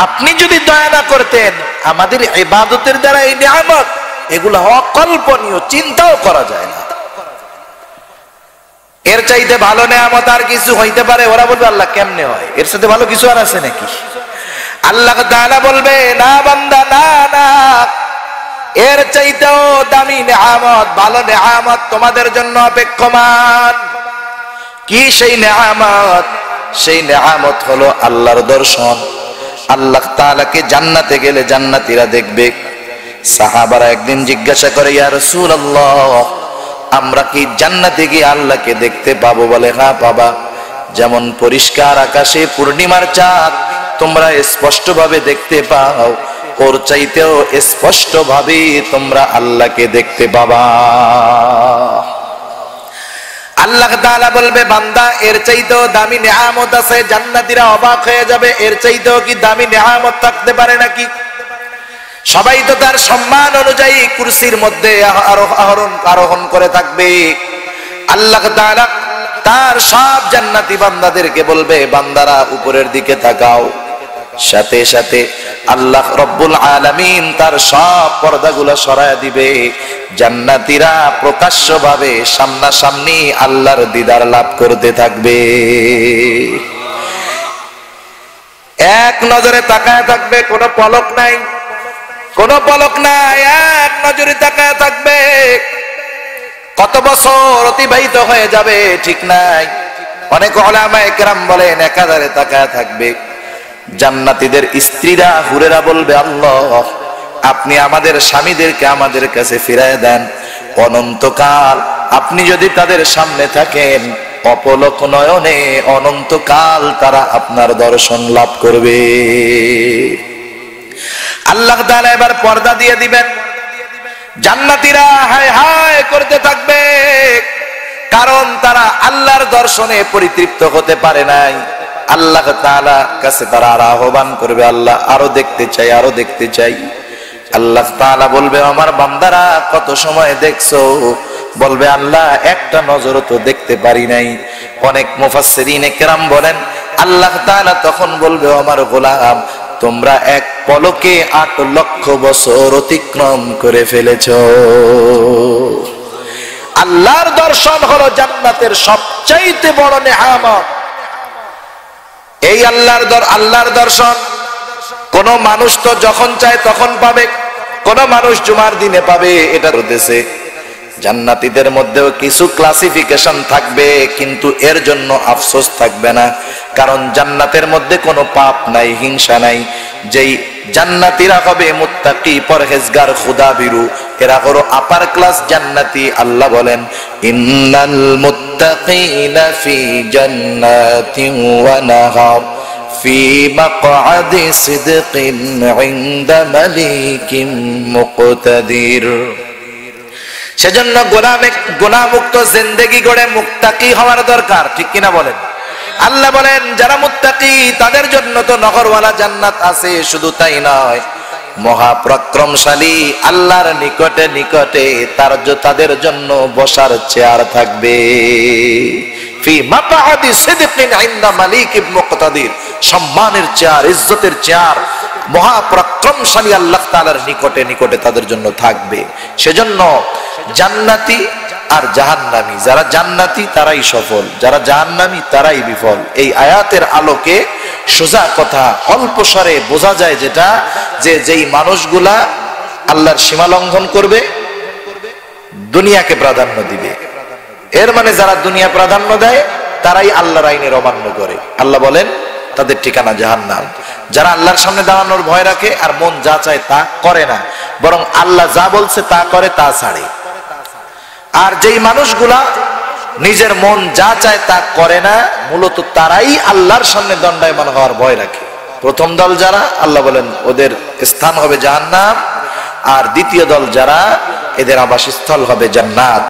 আপনি যদি দয়া না করতেন আমাদের ইবাদতের দ্বারা এই নেয়ামত, এগুলো অকল্পনীয়, চিন্তাও করা যায় না। এর চাইতে ভালো নেয়ামত আর কিছু হইতে পারে? ওরা বলবে, আল্লাহ কেমনে হয়, এর সাথে ভালো কিছু আর আছে নাকি? আল্লাহ তাআলা বলবে, না বান্দা, না না, এর চাইতেও দামি নেয়ামত, ভালো নেয়ামত তোমাদের জন্য অপেক্ষমান। কি সেই নেয়ামত? সেই নেয়ামত হলো আল্লাহর দর্শন। আল্লাহ তাআলাকে জান্নাতে গেলে জান্নাতীরা দেখবে। সাহাবারা একদিন জিজ্ঞাসা করে, ইয়া রাসূলুল্লাহ, আমরা কি জান্নাতে গিয়ে আল্লাহকে দেখতে পাবো? বলে, হ্যাঁ পাবা। যেমন পরিষ্কার আকাশে পূর্ণিমার চাঁদ তোমরা স্পষ্ট ভাবে দেখতে পাও, ওর চাইতেও স্পষ্ট ভাবে তোমরা আল্লাহকে দেখতে পাবা। আল্লাহ তাআলা বলবে বান্দা এর চাইতেও দামি নিয়ামত আছে। জান্নাতীরা অবাক হয়ে যাবে, এর চাইতেও কি দামি নিয়ামত থাকতে পারে নাকি? সবাই তো তার সম্মান অনুযায়ী কুরসির মধ্যে আরোহণ করে থাকবে। আল্লাহ তাআলা তার সব জান্নাতি বান্দাদেরকে বলবে বান্দারা উপরের দিকে তাকাও। সাথে সাথে আল্লাহ রব্বুল আলামিন তার সব পর্দাগুলো সরায় দিবে। জান্নাতীরা প্রকাশ্যভাবে সামনাসামনি আল্লাহর দিদার লাভ করতে থাকবে। এক নজরে তাকায় থাকবে, কোনো পলক নাই, কোনো পলক নাই, এক নজরে তাকায় থাকবে। কত বছর অতিবাহিত হয়ে যাবে ঠিক নাই। অনেক উলামায়ে কেরাম বলেন একাধারে তাকায় থাকবে। জান্নাতীদের স্ত্রীরা হুরেরা বলবে আল্লাহ আপনি আমাদের স্বামীদেরকে আমাদের কাছে ফিরায় দেন। অনন্তকাল আপনি যদি তাদের সামনে থাকেন অপলক নয়নে অনন্তকাল তারা আপনার দর্শন লাভ করবে। আল্লাহ তাআলা এবার পর্দা দিয়ে দিবেন। জান্নাতীরা হায় হায় করতে থাকবে, কারণ তারা আল্লাহর দর্শনে পরিতৃপ্ত হতে পারে নাই। আল্লাহ তাআলা কাছে তারা আর আহ্বান করবে আল্লাহ আরো দেখতে চাই, আরো দেখতে চাই। আল্লাহ তাআলা বলবে আমার বান্দারা কত সময় দেখছো? বলবে আল্লাহ একটা নজরও তো দেখতে পারি নাই। অনেক মুফাসসিরিনে কেরাম বলেন আল্লাহ তাআলা তখন বলবে আমার গোলাম তোমরা এক পলকে ৮ লক্ষ বছর অতিক্রম করে ফেলেছো। আল্লাহর দর্শন হলো জান্নাতের সবচাইতে বড় নেয়ামত। এই আল্লাহর দর্শন কোন মানুষ তো যখন চায় তখন পাবে, কোন মানুষ জুমার দিনে পাবে, এটা রয়েছে। জান্নাতীদের মধ্যেও কিছু ক্লাসিফিকেশন থাকবে, কিন্তু এর জন্য আফসোস থাকবে না, কারণ জান্নাতের মধ্যে কোনো পাপ নাই, হিংসা নাই। যেই জান্নাতীরা হবে মুত্তাকি, পরহেজগার, খুদাভীরু, এরা হলো আপার ক্লাস জান্নাতি। আল্লাহ বলেন ইন্নাল মুত্তাকিনা ফি জান্নাতিন ওয়া নাহার ফি মাকআদি সিদকিন ইনদা মালিকিন মুকতাদির। সেজন্য গুনাহমুক্ত জিন্দেগি গড়ে মুত্তাকি হওয়ার দরকার, ঠিক কিনা বলেন? আল্লাহ বলেন যারা মুত্তাকি তাদের জন্য তো নহরওয়ালা জান্নাত আছে। শুধু তাই নয়, মহাপরাক্রমশালী আল্লাহর নিকটে নিকটে তাদের জন্য বসার চেয়ার থাকবে। ফি মাকআদি সিদকিন ইনদা মালিকিন মুকতাদির, সম্মানের চেয়ার, ইজ্জতের চেয়ার মহাপরাক্রমশালী আল্লাহ তাআলার নিকটে নিকটে তাদের জন্য থাকবে। সেজন্য জান্নাতি আর জাহান্নামী, যারা জান্নাতি তারাই সফল, যারা জাহান্নামী তারাই বিফল। এই আয়াতের আলোকে সোজা কথা অল্প স্বরে বোঝা যায় যেটা, যে যেই মানুষগুলা আল্লাহর সীমা লঙ্ঘন করবে দুনিয়াকে প্রাধান্য দিবে। এর মানে যারা দুনিয়া প্রাধান্য দেয় তারাই আল্লাহর আইনের অমান্য করে। আল্লাহ বলেন তাদের ঠিকানা জাহান্নাম। যারা আল্লাহর সামনে দাঁড়ানোর ভয় রাখে আর মন যা চায় তা করে না, বরং আল্লাহ যা বলছে তা করে, তা ছাড়ে। আর যেই মানুষগুলা নিজের মন যা চায় তা করে না, মূলত তারাই আল্লাহর সামনে দণ্ডায়মান হওয়ার ভয় রাখে। প্রথম দল যারা, আল্লাহ বলেন ওদের স্থান হবে জাহান্নাম, আর দ্বিতীয় দল যারা এদের আবাসস্থল হবে জান্নাত।